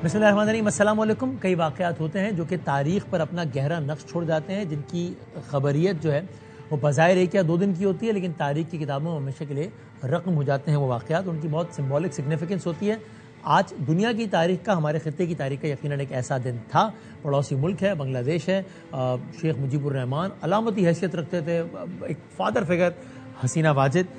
بسم اللہ الرحمن الرحیم، السلام علیکم۔ کئی واقعات ہوتے ہیں جو کہ تاریخ پر اپنا گہرا نقش چھوڑ جاتے ہیں، جن کی خبریت جو ہے وہ بظاہر 1 یا 2 دن کی ہوتی ہے، لیکن تاریخ کی کتابوں میں ہمیشہ کے لیے رقم ہو جاتے ہیں وہ واقعات۔ ان کی بہت سمبولک سگنیفیکنس ہوتی ہے۔ آج دنیا کی تاریخ کا، ہمارے خطے کی تاریخ کا یقیناً ایک ایسا دن تھا۔ پڑوسی ملک ہے، بنگلہ دیش ہے۔ شیخ مجیب الرحمان علامتی حیثیت رکھتے تھے، ایک فادر فگر۔ حسینہ واجد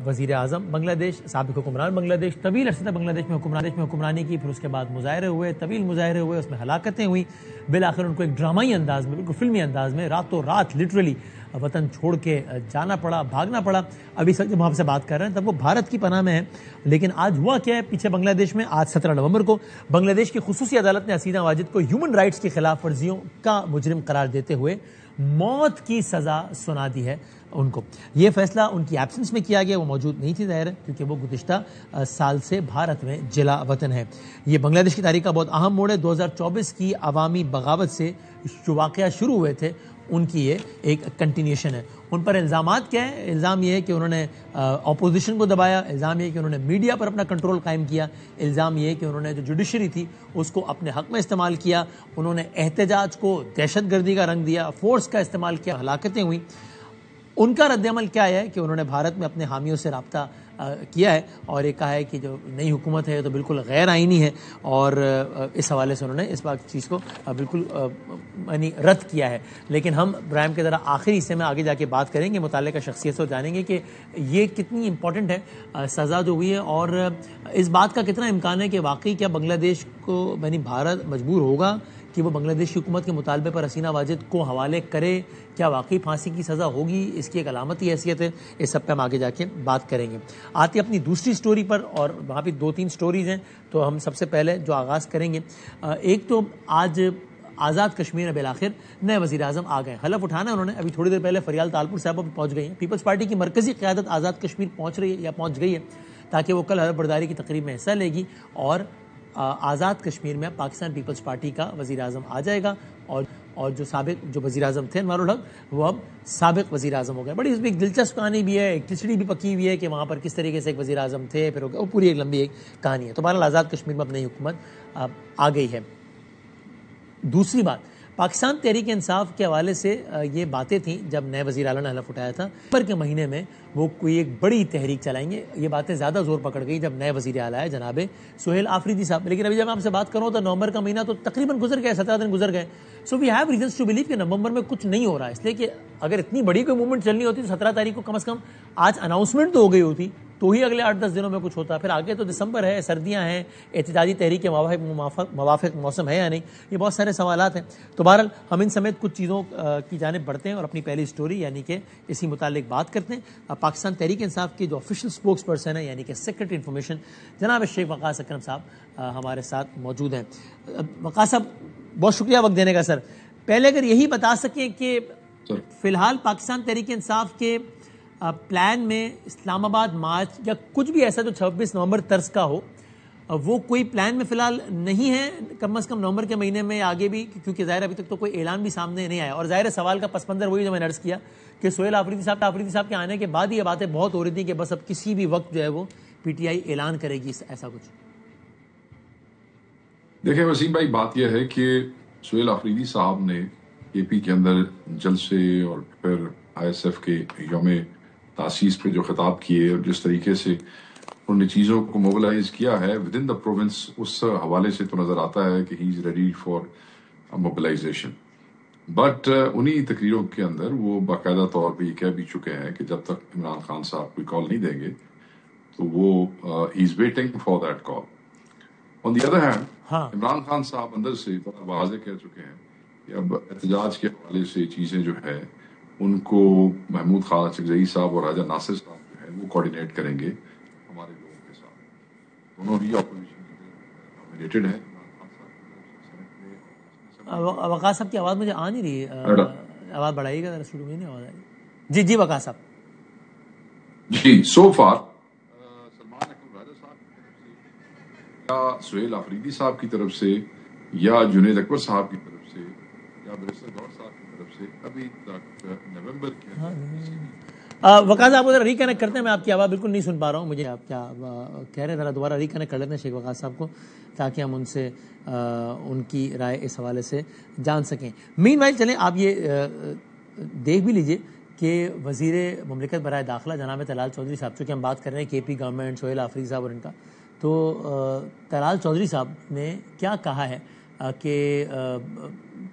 وزیر اعظم بنگلہ دیش، سابق حکمران بنگلہ دیش، طویل عرصے تک بنگلہ دیش میں حکمرانی کی، پھر اس کے بعد مظاہرے ہوئے، طویل مظاہرے ہوئے، اس میں ہلاکتیں ہوئیں۔ بالآخر ان کو ایک ڈرامائی انداز میں، بالکل فلمی انداز میں راتوں رات لٹرلی وطن چھوڑ کے جانا پڑا، بھاگنا پڑا۔ ابھی سر جب ہم آپ سے بات کر رہے ہیں تب وہ بھارت کی پناہ میں ہے، لیکن آج ہوا کیا ہے پیچھے بنگلہ دیش میں؟ آج 17 نومبر کو بنگلہ دیش کی خصوصی عدالت نے حسینہ واجد کو ہیومن رائٹس کی خلاف ورزیوں کا مجرم قرار دیتے ہوئے موت کی سزا سنا دی ہے ان کو۔ یہ فیصلہ ان کی ایبسنس میں کیا گیا، وہ موجود نہیں تھی ظاہر ہے، کیونکہ وہ گزشتہ سال سے بھارت میں جلا وطن ہے۔ یہ بنگلہ دیش کی تاریخ کا بہت اہم موڑ ہے۔ 2024 کی عوامی بغاوت سے جو واقعہ شروع ہوئے تھے ان کی یہ ایک کنٹینیوشن ہے۔ ان پر الزامات کیا ہیں؟ الزام یہ ہے کہ انہوں نے اپوزیشن کو دبایا، الزام یہ ہے کہ انہوں نے میڈیا پر اپنا کنٹرول قائم کیا، الزام یہ ہے کہ انہوں نے جو جوڈیشری تھی اس کو اپنے حق میں استعمال کیا، انہوں نے احتجاج کو دہشت گردی کا رنگ دیا، فورس کا استعمال کیا، ہلاکتیں ہوئیں۔ ان کا رد عمل کیا ہے کہ انہوں نے بھارت میں اپنے حامیوں سے رابطہ کیا ہے اور یہ کہا ہے کہ جو نئی حکومت ہے تو بالکل غیر آئینی ہے، اور اس حوالے سے انہوں نے اس بات چیز کو بالکل یعنی رد کیا ہے۔ لیکن ہم برائم کے ذرا آخری حصے میں آگے جا کے بات کریں گے، متعلقہ شخصیت سے جانیں گے کہ یہ کتنی امپورٹنٹ ہے سزا جو ہوئی ہے، اور اس بات کا کتنا امکان ہے کہ واقعی کیا بنگلہ دیش کو یعنی بھارت مجبور ہوگا کہ وہ بنگلہ دیش کی حکومت کے مطالبے پر حسینہ واجد کو حوالے کرے، کیا واقعی پھانسی کی سزا ہوگی؟ اس کی ایک علامتی حیثیت ہے، اس سب پہ ہم آگے جا کے بات کریں گے۔ آتے اپنی دوسری سٹوری پر، اور وہاں پہ 2-3 سٹوریز ہیں، تو ہم سب سے پہلے جو آغاز کریں گے، ایک تو آج آزاد کشمیر میں بالآخر نئے وزیر اعظم آ گئے، حلف اٹھانا انہوں نے ابھی تھوڑی دیر پہلے فریال تالپور صاحبہ پہنچ گئی ہیں۔ پیپلز پارٹی کی مرکزی قیادت آزاد کشمیر پہنچ رہی ہے یا پہنچ گئی ہے، تاکہ وہ کل حلف برداری کی تقریب میں حصہ لے گی، اور آزاد کشمیر میں پاکستان پیپلز پارٹی کا وزیر اعظم آ جائے گا، اور جو سابق جو وزیر اعظم تھے انوار الحق، وہ اب سابق وزیر اعظم ہو گئے۔ بڑی اس میں ایک دلچسپ کہانی بھی ہے، ایک کھچڑی بھی پکی ہوئی ہے کہ وہاں پر کس طریقے سے ایک وزیر اعظم تھے، پھر وہ پوری ایک لمبی ایک کہانی ہے۔ تو بہرحال آزاد کشمیر میں اب نئی حکومت آ گئی ہے۔ دوسری بات، پاکستان تحریک انصاف کے حوالے سے یہ باتیں تھیں جب نئے وزیر اعلیٰ نے حلف اٹھایا تھا، نومبر کے مہینے میں وہ کوئی ایک بڑی تحریک چلائیں گے۔ یہ باتیں زیادہ زور پکڑ گئی جب نئے وزیر اعلیٰ ہے جناب سہیل آفریدی صاحب، لیکن ابھی جب میں آپ سے بات کروں تو نومبر کا مہینہ تو تقریباً گزر گئے، 17 دن گزر گئے۔ So we have reasons to believe کہ نومبر میں کچھ نہیں ہو رہا ہے، اس لیے کہ اگر اتنی بڑی کوئی موومنٹ چلنی ہوتی تو 17 تاریخ کو کم از کم آج اناؤنسمنٹ تو ہو گئی ہوتی، تو ہی اگلے 8-10 دنوں میں کچھ ہوتا۔ پھر آگے تو دسمبر ہے، سردیاں ہیں، احتجاجی تحریک کے موافق موسم ہے یا نہیں، یہ بہت سارے سوالات ہیں۔ تو بہرحال ہم ان سمیت کچھ چیزوں کی جانب بڑھتے ہیں اور اپنی پہلی سٹوری یعنی کہ اسی متعلق بات کرتے ہیں۔ پاکستان تحریک انصاف کے جو آفیشیل سپوکس پرسن ہیں یعنی کہ سیکریٹری انفارمیشن جناب شیخ وقاص اکرم صاحب ہمارے ساتھ موجود ہیں۔ وقاص صاحب بہت شکریہ وقت دینے کا۔ سر پہلے اگر یہی بتا سکیں کہ فی الحال پاکستان تحریک انصاف کے پلان میں اسلام آباد مارچ یا کچھ بھی ایسا جو 26 نومبر طرز کا ہو، وہ کوئی پلان میں فی الحال نہیں ہے کم از کم نومبر کے مہینے میں آگے بھی، کیونکہ ظاہر ابھی تک تو کوئی اعلان بھی سامنے نہیں آیا، اور ظاہر سوال کا پس منظر وہی جو میں نے عرض کیا کہ سہیل آفریدی صاحب کے آنے کے بعد یہ باتیں بہت ہو رہی تھیں کہ بس اب کسی بھی وقت جو ہے وہ پی ٹی آئی اعلان کرے گی ایسا کچھ۔ دیکھیں وسیم بھائی، بات یہ ہے کہ سہیل آفریدی صاحب نے اے پی کے اندر جلسے اور پھر آئی ایس ایف کے یوم تاسیس پہ جو خطاب کیے اور جس طریقے سے انہوں نے چیزوں کو موبلائز کیا ہے ود ان دا پروونس، اس حوالے سے تو نظر آتا ہے کہ he is ready for mobilisation. But انہی تقریروں کے اندر وہ باقاعدہ طور پہ یہ کہہ بھی چکے ہیں کہ جب تک عمران خان صاحب کوئی کال نہیں دیں گے تو وہ he is waiting for that call. On the other hand Imran Khan صاحب اندر سے بڑا واضح کہہ چکے ہیں کہ اب احتجاج کے حوالے سے چیزیں جو ہے ان کو محمود خان چغزئی صاحب اور راجہ ناصر صاحب جو ہے وہ کوآرڈینیٹ کریں گے ہمارے لوگوں کے ساتھ۔ دونوں ہی اپوزیشن نامینیٹڈ ہیں۔ وقاص صاحب کی آواز مجھے آ نہیں رہی ہے، آواز بڑھائیے گا ذرا، اسٹوڈیو میں نہیں آواز آ رہی۔ جی وقاص صاحب جی، سو فار سلمان اکرم راجہ صاحب کی طرف سے یا سہیل آفریدی صاحب کی طرف سے یا جنید اکبر صاحب کی طرف سے یا بیرسٹر گور صاحب کی طرف سے ابھی تک نومبر کے وقاص صاحب کو ذرا ریکنیکٹ کرتے ہیں، میں آپ کی آواز بالکل نہیں سن پا رہا ہوں، مجھے آپ کیا کہہ رہے ہیں، ذرا دوبارہ ریکنیکٹ کر لیتے ہیں شیخ وقاص صاحب کو تاکہ ہم ان سے ان کی رائے اس حوالے سے جان سکیں۔ مین وائل چلیں آپ یہ دیکھ بھی لیجئے کہ وزیر مملکت برائے داخلہ جناب طلال چودھری صاحب، چونکہ ہم بات کر رہے ہیں کے پی گورنمنٹ، سہیل آفریدی صاحب اور ان کا، تو طلال چودھری صاحب نے کیا کہا ہے کہ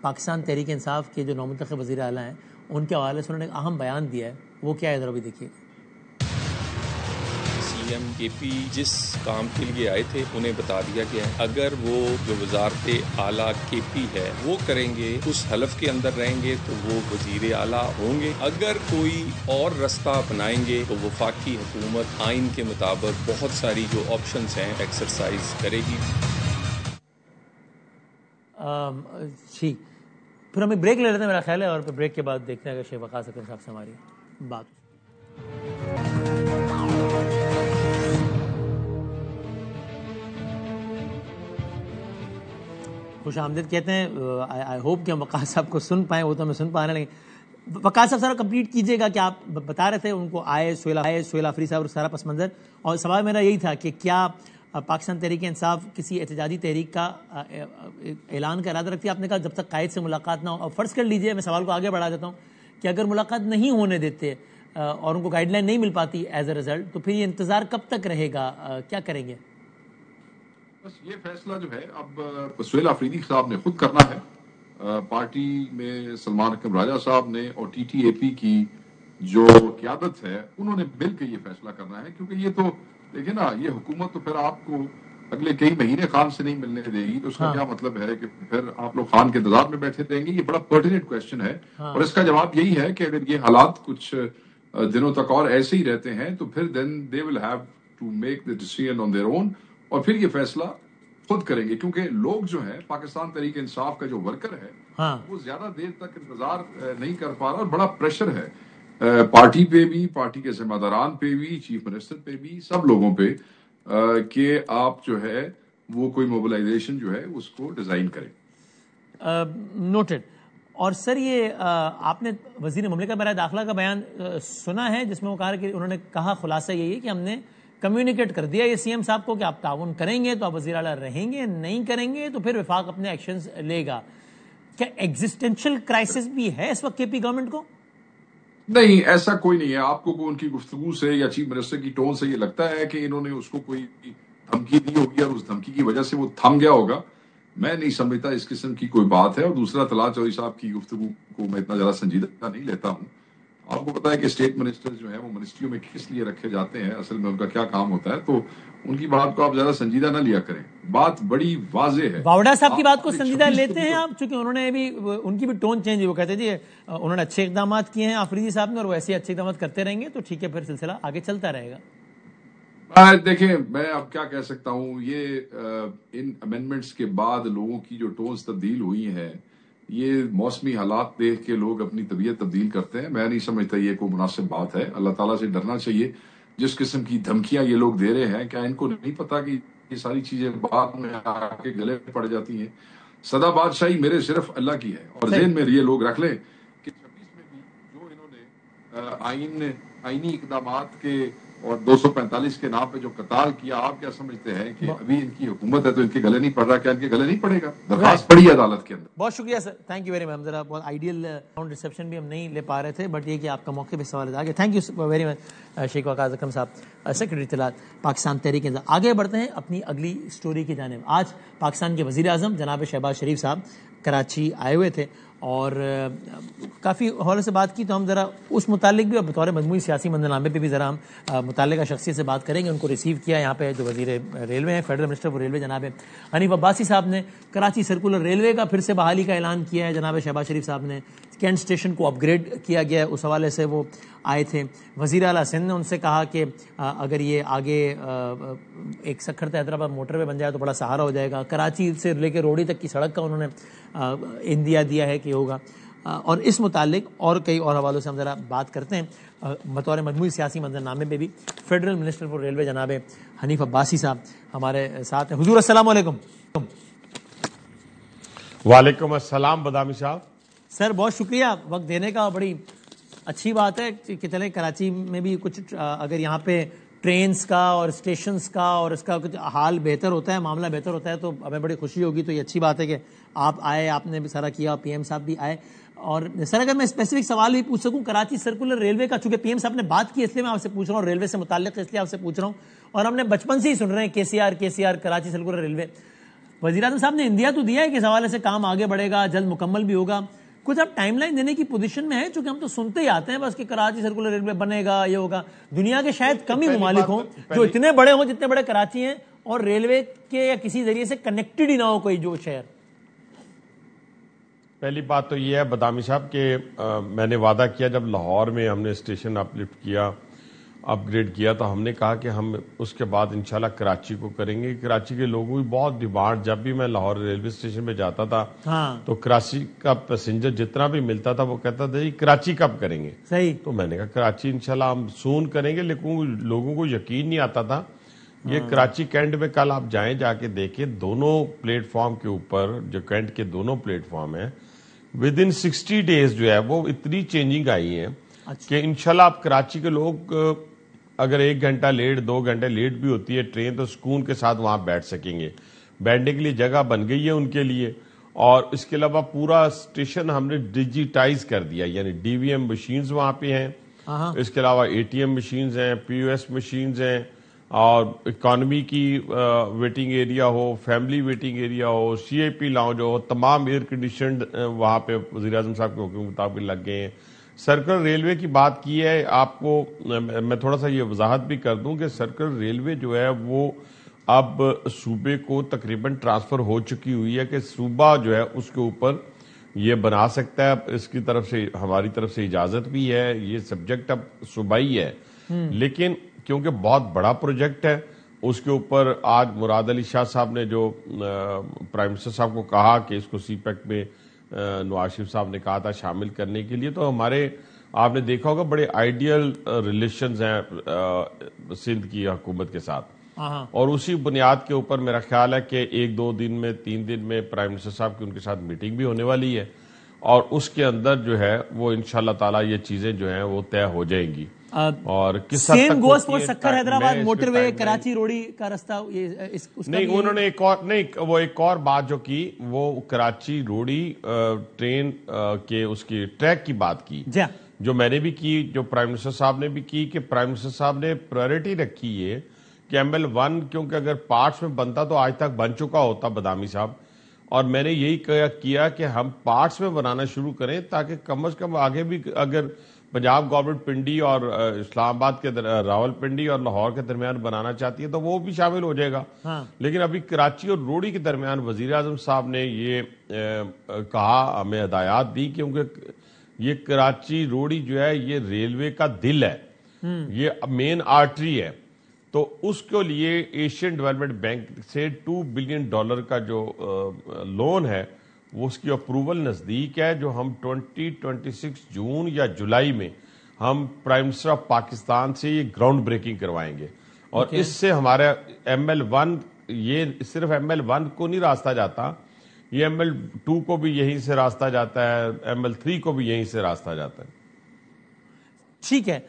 پاکستان تحریک انصاف کے جو نومنتخب وزیر اعلیٰ ہیں ان کے حوالے سے انہوں نے ایک اہم بیان دیا ہے، وہ کیا ہے ذرا بھی دیکھیے۔ سی ایم کے پی جس کام کے لیے آئے تھے انہیں بتا دیا گیا ہے، اگر وہ جو وزارت اعلیٰ کے پی ہے وہ کریں گے، اس حلف کے اندر رہیں گے تو وہ وزیر اعلیٰ ہوں گے، اگر کوئی اور رستہ اپنائیں گے تو وفاقی حکومت آئین کے مطابق بہت ساری جو آپشنز ہیں ایکسرسائز کرے گی۔ ٹھیک، پھر ہمیں بریک لے لیتے ہیں میرا خیال ہے، اور پھر بریک کے بعد دیکھتے ہیں اگر شیخ وقاص اکرم صاحب سے ہماری بات۔ خوش آمدید کہتے ہیں، آئی ہوپ کہ ہم وقاص صاحب کو سن پائیں، وہ تو ہمیں سن پا رہے ہیں، لیکن وقاص صاحب سارا کمپلیٹ کیجیے گا کہ آپ بتا رہے تھے ان کو آئے سہیل آفریدی صاحب اور سارا پس منظر، اور سوال میرا یہی تھا کہ کیا پاکستان تحریک انصاف کسی احتجاجی تحریک کا اعلان کا ارادہ رکھتی ہے؟ آپ نے کہا جب تک قائد سے ملاقات نہ ہو، اور فرض کر لیجئے، میں سوال کو آگے بڑھا دیتا ہوں کہ اگر ملاقات نہیں ہونے دیتے اور ان کو گائیڈ لائن نہیں مل پاتی ایز اے رزلٹ، تو پھر یہ انتظار کب تک رہے گا، کیا کریں گے؟ بس یہ فیصلہ جو ہے اب سہیل آفریدی صاحب نے خود کرنا ہے۔ پارٹی میں سلمان اکرم راجہ صاحب نے اور ٹی ٹی اے پی کی جو قیادت ہے انہوں نے مل کے یہ فیصلہ کرنا ہے، کیونکہ یہ تو دیکھیں نا، یہ حکومت تو پھر آپ کو اگلے کئی مہینے خان سے نہیں ملنے دے گی، تو اس کا کیا مطلب ہے کہ پھر آپ لوگ خان کے انتظار میں بیٹھے رہیں گے؟ یہ بڑا پرٹیننٹ کویسچن ہے، اور اس کا جواب یہی ہے کہ اگر یہ حالات کچھ دنوں تک اور ایسے ہی رہتے ہیں تو پھر then they will have to make the decision on their own, اور پھر یہ فیصلہ خود کریں گے، کیونکہ لوگ جو ہیں پاکستان تحریک انصاف کا جو ورکر ہے وہ زیادہ دیر تک انتظار نہیں کر پا رہا، اور بڑا پریشر ہے پارٹی پہ بھی، پارٹی کے ذمہ داران پہ بھی، چیف منسٹر پہ بھی، سب لوگوں پہ کہ آپ جو ہے وہ کوئی موبلائزیشن جو ہے اس کو ڈیزائن کریں۔ نوٹڈ۔ اور سر یہ آپ نے وزیر مملکت برائے داخلہ کا بیان سنا ہے جس میں وہ کہا کہ انہوں نے کہا خلاصہ یہی ہے کہ ہم نے کمیونیکیٹ کر دیا یہ سی ایم صاحب کو کہ آپ تعاون کریں گے تو آپ وزیر اعلیٰ رہیں گے، نہیں کریں گے تو پھر وفاق اپنے ایکشنز لے گا۔ کیا ایگزسٹینشل کرائسس بھی ہے اس وقت کے پی گورنمنٹ کو؟ نہیں، ایسا کوئی نہیں ہے۔ آپ کو ان کی گفتگو سے یا چیف منسٹر کی ٹون سے یہ لگتا ہے کہ انہوں نے اس کو کوئی دھمکی دی ہوگی اور اس دھمکی کی وجہ سے وہ تھم گیا ہوگا؟ میں نہیں سمجھتا اس قسم کی کوئی بات ہے۔ اور دوسرا، طلال چودھری صاحب کی گفتگو کو میں اتنا زیادہ سنجیدہ نہیں لیتا ہوں۔ آپ کو پتا ہے کہ اسٹیٹ منسٹر جو ہیں وہ منسٹریوں میں کس لیے رکھے جاتے ہیں، اصل میں ان کا کیا کام ہوتا ہے، تو ان کی بات کو آپ زیادہ سنجیدہ نہ لیا کریں۔ بات بڑی واضح ہے۔ باوڑا صاحب کی بات کو سنجیدہ لیتے ہیں آپ؟ چونکہ انہوں نے بھی، ان کی بھی ٹون چینج ہوئی، وہ کہتے جی انہوں نے اچھے اقدامات کیے ہیں آفریدی صاحب نے، اور وہ ایسے اچھے اقدامات کرتے رہیں گے تو ٹھیک ہے، پھر سلسلہ آگے چلتا رہے گا۔ دیکھیں، میں اب کیا کہہ سکتا ہوں، یہ ان امینڈمنٹس کے بعد لوگوں کی جو ٹونز تبدیل ہوئی ہیں، یہ موسمی حالات دیکھ کے لوگ اپنی طبیعت تبدیل کرتے ہیں۔ میں نہیں سمجھتا یہ کوئی مناسب بات ہے۔ اللہ تعالیٰ سے ڈرنا چاہیے۔ جس قسم کی دھمکیاں یہ لوگ دے رہے ہیں، کیا ان کو نہیں پتا کہ یہ ساری چیزیں بعد میں آ کے گلے پڑ جاتی ہیں؟ سدا بادشاہی میرے صرف اللہ کی ہے، اور ذہن میں یہ لوگ رکھ لیں کہ 26 میں بھی جو انہوں نے آئینی اقدامات کے اور 245 کے نام پہ جو قتال کیا، آپ کیا سمجھتے ہیں کہ ابھی ان کی حکومت ہے تو ان کے گلے نہیں پڑ رہا؟ کیا ان کے گلے نہیں پڑے گا؟ درخواست پڑی عدالت کے اندر۔ بہت شکریہ سر، تھینک یو ویری مچ۔ ذرا بہت آئیڈیل ریسیپشن بھی ہم نہیں لے پا رہے تھے، بٹ یہ کہ آپ کا موقع پہ سوال آ گیا۔ تھینک یو ویری مچ شیخ وقاص اکرم صاحب، سیکرٹری اطلاعات پاکستان تحریک انصاف۔ آگے بڑھتے ہیں اپنی اگلی سٹوری کی جانب۔ آج پاکستان کے وزیر اعظم جناب شہباز شریف صاحب کراچی آئے ہوئے تھے اور کافی حوالے سے بات کی، تو ہم ذرا اس متعلق بھی اور بطور مجموعی سیاسی منظرنامے پہ بھی ذرا ہم متعلقہ شخصیت سے بات کریں گے۔ ان کو ریسیو کیا یہاں پہ جو وزیر ریلوے ہیں، فیڈرل منسٹر فور ریلوے جناب حنیف عباسی صاحب نے کراچی سرکولر ریلوے کا پھر سے بحالی کا اعلان کیا ہے۔ جناب شہباز شریف صاحب نے کینٹ اسٹیشن کو اپ گریڈ کیا گیا ہے، اس حوالے سے وہ آئے تھے۔ وزیر اعلیٰ سندھ نے ان سے کہا کہ اگر یہ آگے ایک سکھرتا حیدرآباد موٹر وے بن جائے تو بڑا سہارا ہو جائے گا۔ کراچی سے لے کے روڑی تک کی سڑک کا انہوں نے اندیا دیا ہے کہ ہوگا، اور اس متعلق اور کئی اور حوالوں سے ہم ذرا بات کرتے ہیں بطور مجموعی سیاسی منظرنامے پہ بھی۔ فیڈرل منسٹر فور ریلوے جناب حنیف عباسی صاحب ہمارے ساتھ ہیں۔ حضور السلام علیکم۔ وعلیکم السلام بدامی صاحب۔ سر بہت شکریہ وقت دینے کا، بڑی اچھی بات ہے کہ چلیں کراچی میں بھی کچھ اگر یہاں پہ ٹرینز کا اور اسٹیشنز کا اور اس کا کچھ حال بہتر ہوتا ہے, معاملہ بہتر ہوتا ہے تو ہمیں بڑی خوشی ہوگی. تو یہ اچھی بات ہے کہ آپ آئے, آپ نے بھی سارا کیا, پی ایم صاحب بھی آئے. اور سر اگر میں اسپیسیفک سوال بھی پوچھ سکوں کراچی سرکولر ریلوے کا, چونکہ پی ایم صاحب نے بات کی اس لیے میں آپ سے پوچھ رہا ہوں, ریلوے سے متعلق اس لیے آپ سے پوچھ رہا ہوں, اور ہم نے بچپن سے ہی سن رہے ہیں K C R Karachi circular railway. وزیر اعظم صاحب نے انڈیا تو دیا ہے کہ اس حوالے سے کام آگے بڑھے گا, جلد مکمل بھی ہوگا. کچھ اب ٹائم لائن دینے کی پوزیشن میں ہے, چونکہ ہم تو سنتے ہی آتے ہیں بس کہ کراچی سرکولر ریلوے بنے گا, یہ ہوگا. دنیا کے شاید کم ہی ممالک ہوں جو اتنے بڑے ہوں جتنے بڑے کراچی ہیں اور ریلوے کے یا کسی ذریعے سے کنیکٹڈ ہی نہ ہو کوئی جو شہر. پہلی بات تو یہ ہے بدامی صاحب کہ میں نے وعدہ کیا جب لاہور میں ہم نے اسٹیشن اپ لفٹ کیا, اپ گریڈ کیا, تو ہم نے کہا کہ ہم اس کے بعد انشاءاللہ کراچی کو کریں گے. کراچی کے لوگوں کی بہت ڈیمانڈ, جب بھی میں لاہور ریلوے اسٹیشن پہ جاتا تھا تو کراچی کا پیسنجر جتنا بھی ملتا تھا وہ کہتا تھا کراچی کب کریں گے. صحیح. تو میں نے کہا کراچی انشاءاللہ ہم سون کریں گے, لیکن لوگوں کو یقین نہیں آتا تھا. یہ کراچی کینٹ میں کل آپ جائیں, جا کے دیکھیں دونوں پلیٹ فارم کے اوپر, جو کینٹ کے دونوں پلیٹ فارم ہیں, ود ان 60 days جو ہے وہ اتنی چینجنگ آئی ہے کہ انشاءاللہ آپ کراچی کے لوگ اگر 1 گھنٹہ لیٹ 2 گھنٹے لیٹ بھی ہوتی ہے ٹرین تو سکون کے ساتھ وہاں بیٹھ سکیں گے. بیٹھنے کے لیے جگہ بن گئی ہے ان کے لیے. اور اس کے علاوہ پورا اسٹیشن ہم نے ڈیجیٹائز کر دیا, یعنی ڈی وی ایم مشینز وہاں پہ ہیں, اس کے علاوہ اے ٹی ایم مشینز ہیں, پی او ایس مشینز ہیں, اور اکانومی کی ویٹنگ ایریا ہو, فیملی ویٹنگ ایریا ہو, سی اے پی لاؤنج ہو, تمام ایئر کنڈیشنڈ وہاں پہ وزیر اعظم صاحب کے حکم کے مطابق لگ گئے ہیں. سرکل ریلوے کی بات کی ہے, آپ کو میں تھوڑا سا یہ وضاحت بھی کر دوں کہ سرکل ریلوے جو ہے وہ اب صوبے کو تقریباً ٹرانسفر ہو چکی ہوئی ہے کہ صوبہ جو ہے اس کے اوپر یہ بنا سکتا ہے. اس کی طرف سے ہماری طرف سے اجازت بھی ہے, یہ سبجیکٹ اب صوبائی ہے. لیکن کیونکہ بہت بڑا پروجیکٹ ہے, اس کے اوپر آج مراد علی شاہ صاحب نے جو پرائم منسٹر صاحب کو کہا کہ اس کو سی پیک میں نواز شریف صاحب نے کہا تھا شامل کرنے کے لیے, تو ہمارے آپ نے دیکھا ہوگا بڑے آئیڈیل ریلیشنز ہیں سندھ کی حکومت کے ساتھ, اور اسی بنیاد کے اوپر میرا خیال ہے کہ 1-2 دن میں 3 دن میں پرائم منسٹر صاحب کی ان کے ساتھ میٹنگ بھی ہونے والی ہے, اور اس کے اندر جو ہے وہ انشاءاللہ تعالی یہ چیزیں جو ہیں وہ طے ہو جائیں گی. اور کس حد تک گوز فور سکر حیدرآباد موٹر وے کراچی روڑی کا رستہ نہیں, انہوں نے ایک اور بات جو کی وہ کراچی روڑی ٹرین کے اس کی ٹریک کی بات کی, جو میں نے بھی کی, جو پرائم منسٹر صاحب نے بھی کی, کہ پرائم منسٹر صاحب نے پرائرٹی رکھی ہے کہ ML1 کیونکہ اگر پارٹس میں بنتا تو آج تک بن چکا ہوتا بدامی صاحب, اور میں نے یہی کیا کہ ہم پارٹس میں بنانا شروع کریں تاکہ کم از کم آگے بھی اگر پنجاب گورنمنٹ پنڈی اور اسلام آباد کے راول پنڈی اور لاہور کے درمیان بنانا چاہتی ہے تو وہ بھی شامل ہو جائے گا. لیکن ابھی کراچی اور روڑی کے درمیان وزیر اعظم صاحب نے یہ کہا, ہمیں ہدایات دی, کیونکہ یہ کراچی روڑی جو ہے یہ ریلوے کا دل ہے, یہ مین آرٹری ہے. تو اس کے لیے ایشین ڈیولپمنٹ بینک سے $2 بلین کا جو لون ہے وہ اس کی اپروول نزدیک ہے, جو ہم 2026 جون یا جولائی میں ہم پرائم منسٹر آف پاکستان سے یہ گراؤنڈ بریکنگ کروائیں گے. اور اس سے ہمارا ML1, یہ صرف ML1 کو نہیں راستہ جاتا, یہ ML2 کو بھی یہیں سے راستہ جاتا ہے, ML3 کو بھی یہیں سے راستہ جاتا ہے. ٹھیک ہے.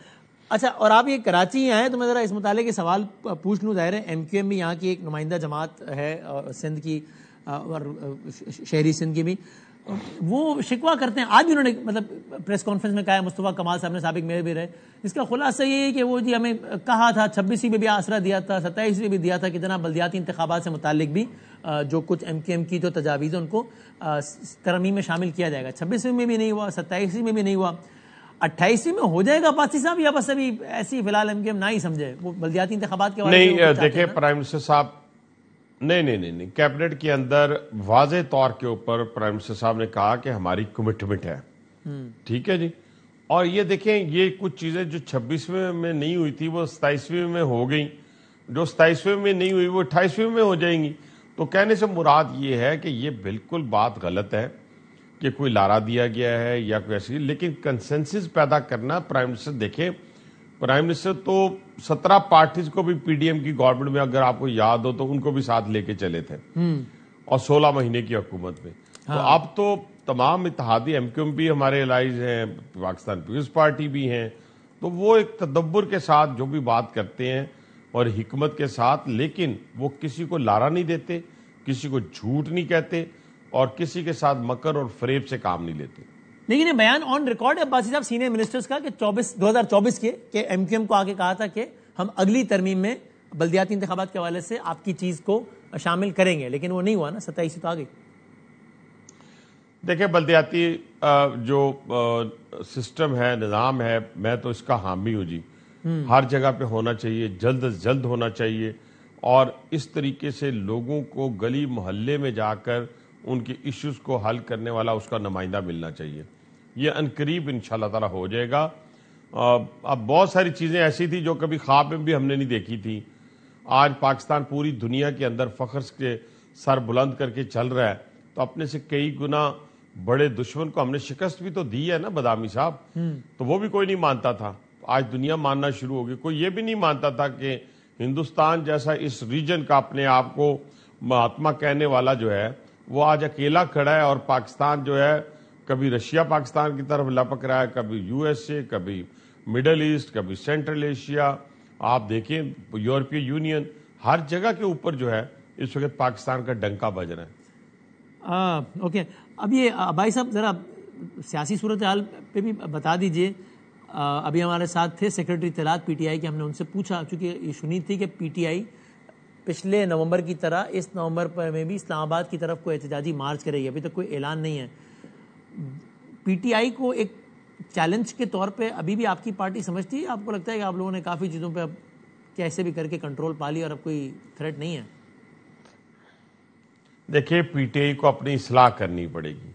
اچھا, اور آپ یہ کراچی آئے تو میں ذرا اس متعلق سوال پوچھ لوں. ظاہر ہے MQM بھی یہاں کی ایک نمائندہ جماعت ہے سندھ کی اور شہری سندھ کی بھی, وہ شکوہ کرتے ہیں. آج بھی انہوں نے مطلب پریس کانفرنس میں کہا ہے, مصطفیٰ کمال صاحب نے سابق میئر بھی رہے, اس کا خلاصہ یہ ہے کہ وہ جی ہمیں کہا تھا 26 میں بھی آسرا دیا تھا, 27 میں بھی دیا تھا کہ جناب بلدیاتی انتخابات سے متعلق بھی جو کچھ MQM کی جو تجاویز ہیں ان کو ترمیم میں شامل کیا جائے گا. 26 میں بھی نہیں ہوا, 27 میں بھی نہیں ہوا, 28 میں ہو جائے گا پاسی صاحب, یا بس ابھی ایسی فی الحال MQM نہ ہی سمجھے وہ بلدیاتی انتخابات کے بارے میں؟ نہیں دیکھیں پرائم منسٹر صاحب, نہیں کیبنٹ کے اندر واضح طور کے اوپر پرائم منسٹر صاحب نے کہا کہ ہماری کمٹمنٹ ہے. ٹھیک ہے جی, اور یہ دیکھیں یہ کچھ چیزیں جو 26ویں میں نہیں ہوئی تھی وہ 27ویں میں ہو گئیں, جو 27ویں میں نہیں ہوئی وہ 28ویں میں ہو جائیں گی. تو کہنے سے مراد یہ ہے کہ یہ بالکل بات غلط ہے کہ کوئی لارا دیا گیا ہے یا کوئی ایسی, لیکن کنسنسس پیدا کرنا. پرائم منسٹر دیکھیں, پرائم منسٹر تو 17 پارٹیز کو بھی PDM کی گورنمنٹ میں اگر آپ کو یاد ہو تو ان کو بھی ساتھ لے کے چلے تھے, اور 16 مہینے کی حکومت میں. تو اب تو تمام اتحادی ایم کیو ایم بھی ہمارے الائز ہیں, پاکستان پیپلز پارٹی بھی ہیں, تو وہ ایک تدبر کے ساتھ جو بھی بات کرتے ہیں اور حکمت کے ساتھ, لیکن وہ کسی کو لارا نہیں دیتے, کسی کو جھوٹ نہیں کہتے اور کسی کے ساتھ مکر اور فریب سے کام نہیں لیتے. لیکن یہ بیان آن ریکارڈ ہے عباسی صاحب سینئر منسٹرز کا کہ 2024 کے کہ ایم کیو ایم کو آگے کہا تھا کہ ہم اگلی ترمیم میں بلدیاتی انتخابات کے حوالے سے آپ کی چیز کو شامل کریں گے, لیکن وہ نہیں ہوا نا, 27 تو آ گئی. دیکھیں بلدیاتی جو سسٹم ہے, نظام ہے, میں تو اس کا حامی ہوں جی. ہر جگہ پہ ہونا چاہیے, جلد از جلد ہونا چاہیے, اور اس طریقے سے لوگوں کو گلی محلے میں جا کر ان کے ایشوز کو حل کرنے والا اس کا نمائندہ ملنا چاہیے. یہ عنقریب انشاءاللہ تعالی ہو جائے گا. اب بہت ساری چیزیں ایسی تھی جو کبھی خواب میں بھی ہم نے نہیں دیکھی تھی. آج پاکستان پوری دنیا کے اندر فخر کے سر بلند کر کے چل رہا ہے, تو اپنے سے کئی گنا بڑے دشمن کو ہم نے شکست بھی تو دی ہے نا بادامی صاحب. تو وہ بھی کوئی نہیں مانتا تھا, آج دنیا ماننا شروع ہو گئی. کوئی یہ بھی نہیں مانتا تھا کہ ہندوستان جیسا اس ریجن کا اپنے آپ کو مہاتما کہنے والا جو ہے وہ آج اکیلا کھڑا ہے, اور پاکستان جو ہے کبھی رشیا پاکستان کی طرف لپک رہا ہے, کبھی یو ایس اے, کبھی مڈل ایسٹ, کبھی سینٹرل ایشیا. آپ دیکھیں یورپی یونین, ہر جگہ کے اوپر جو ہے اس وقت پاکستان کا ڈنکا بج رہا ہے. اوکے, اب یہ بھائی صاحب ذرا سیاسی صورتحال پہ بھی بتا دیجئے. ابھی ہمارے ساتھ تھے سیکرٹری اطلاعات پی ٹی آئی کے, ہم نے ان سے پوچھا, چونکہ یہ سنی تھی کہ پی ٹی آئی پچھلے نومبر کی طرح اس نومبر میں بھی اسلام آباد کی طرف کوئی احتجاجی مارچ کرے گی. ابھی تک کوئی اعلان نہیں ہے. پی ٹی آئی کو ایک چیلنج کے طور پہ ابھی بھی آپ کی پارٹی سمجھتی ہے؟ آپ کو لگتا ہے کہ آپ لوگوں نے کافی چیزوں پہ اب کیسے بھی کر کے کنٹرول پا لی اور اب کوئی تھریٹ نہیں ہے؟ دیکھیں پی ٹی آئی کو اپنی اصلاح کرنی پڑے گی.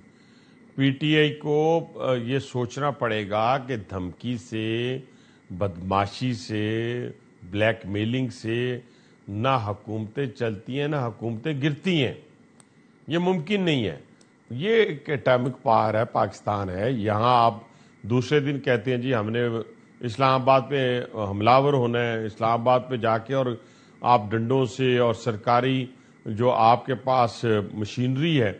پی ٹی آئی کو یہ سوچنا پڑے گا کہ دھمکی سے, بدماشی سے, بلیک میلنگ سے نہ حکومتیں چلتی ہیں نہ حکومتیں گرتی ہیں. یہ ممکن نہیں ہے. یہ ایک ایٹامک پاور ہے, پاکستان ہے. یہاں آپ دوسرے دن کہتے ہیں جی ہم نے اسلام آباد پہ حملہ آور ہونا ہے, اسلام آباد پہ جا کے اور آپ ڈنڈوں سے اور سرکاری جو آپ کے پاس مشینری ہے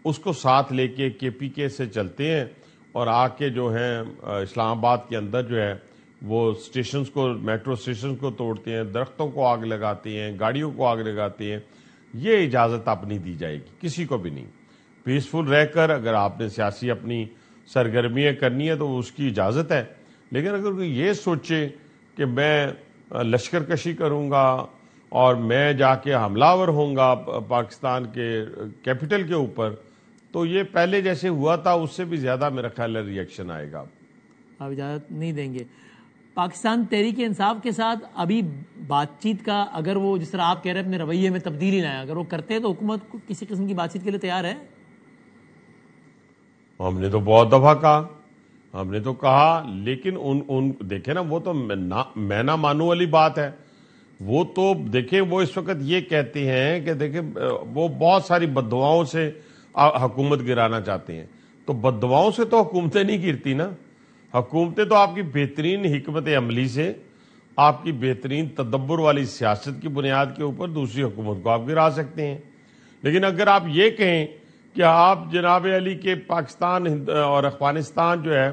اس کو ساتھ لے کے کے پی کے سے چلتے ہیں, اور آ کے جو ہیں اسلام آباد کے اندر جو ہے وہ اسٹیشنز کو, میٹرو اسٹیشنز کو توڑتے ہیں, درختوں کو آگ لگاتے ہیں, گاڑیوں کو آگ لگاتے ہیں. یہ اجازت اب نہیں دی جائے گی کسی کو بھی نہیں. پیسفل رہ کر اگر آپ نے سیاسی اپنی سرگرمیاں کرنی ہے تو اس کی اجازت ہے, لیکن اگر کوئی یہ سوچے کہ میں لشکر کشی کروں گا اور میں جا کے حملہ آور ہوں گا پاکستان کے کیپٹل کے اوپر, تو یہ پہلے جیسے ہوا تھا اس سے بھی زیادہ میرا خیال ہے ری ایکشن آئے گا. آپ اجازت نہیں دیں گے؟ پاکستان تحریک انصاف کے ساتھ ابھی بات چیت کا, اگر وہ جس طرح آپ کہہ رہے ہیں اپنے رویے میں تبدیلی لائیں, اگر وہ کرتے ہیں تو حکومت کسی قسم کی بات چیت کے لیے تیار ہے؟ ہم نے تو بہت دفعہ کہا, ہم نے تو کہا, لیکن ان دیکھیں نا وہ تو میں نہ مانوں والی بات ہے. وہ تو دیکھیں وہ اس وقت یہ کہتے ہیں کہ دیکھیں وہ بہت ساری بددعاؤں سے حکومت گرانا چاہتے ہیں. تو بددعاؤں سے تو حکومتیں نہیں گرتی نا. حکومتیں تو آپ کی بہترین حکمت عملی سے, آپ کی بہترین تدبر والی سیاست کی بنیاد کے اوپر دوسری حکومت کو آپ گرا سکتے ہیں. لیکن اگر آپ یہ کہیں کہ آپ جناب علی کے پاکستان اور افغانستان جو ہے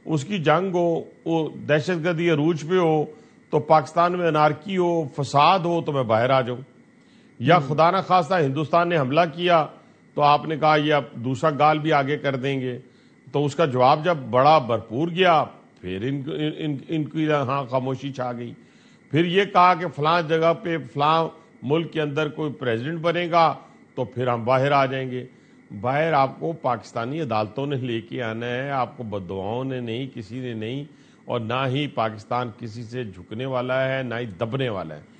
اس کی جنگ ہو, وہ دہشت گردی عروج پہ ہو, تو پاکستان میں انارکی ہو, فساد ہو, تو میں باہر آ جاؤں, یا خدا نہ خواستہ ہندوستان نے حملہ کیا تو آپ نے کہا یہ اب دوسرا گال بھی آگے کر دیں گے, تو اس کا جواب جب بڑا بھرپور گیا پھر ان کی ہاں خاموشی چھا گئی. پھر یہ کہا کہ فلاں جگہ پہ فلاں ملک کے اندر کوئی پریزیڈنٹ بنے گا تو پھر ہم باہر آ جائیں گے. باہر آپ کو پاکستانی عدالتوں نے لے کے آنا ہے, آپ کو بددعاؤں نے نہیں, کسی نے نہیں, اور نہ ہی پاکستان کسی سے جھکنے والا ہے نہ ہی دبنے والا ہے.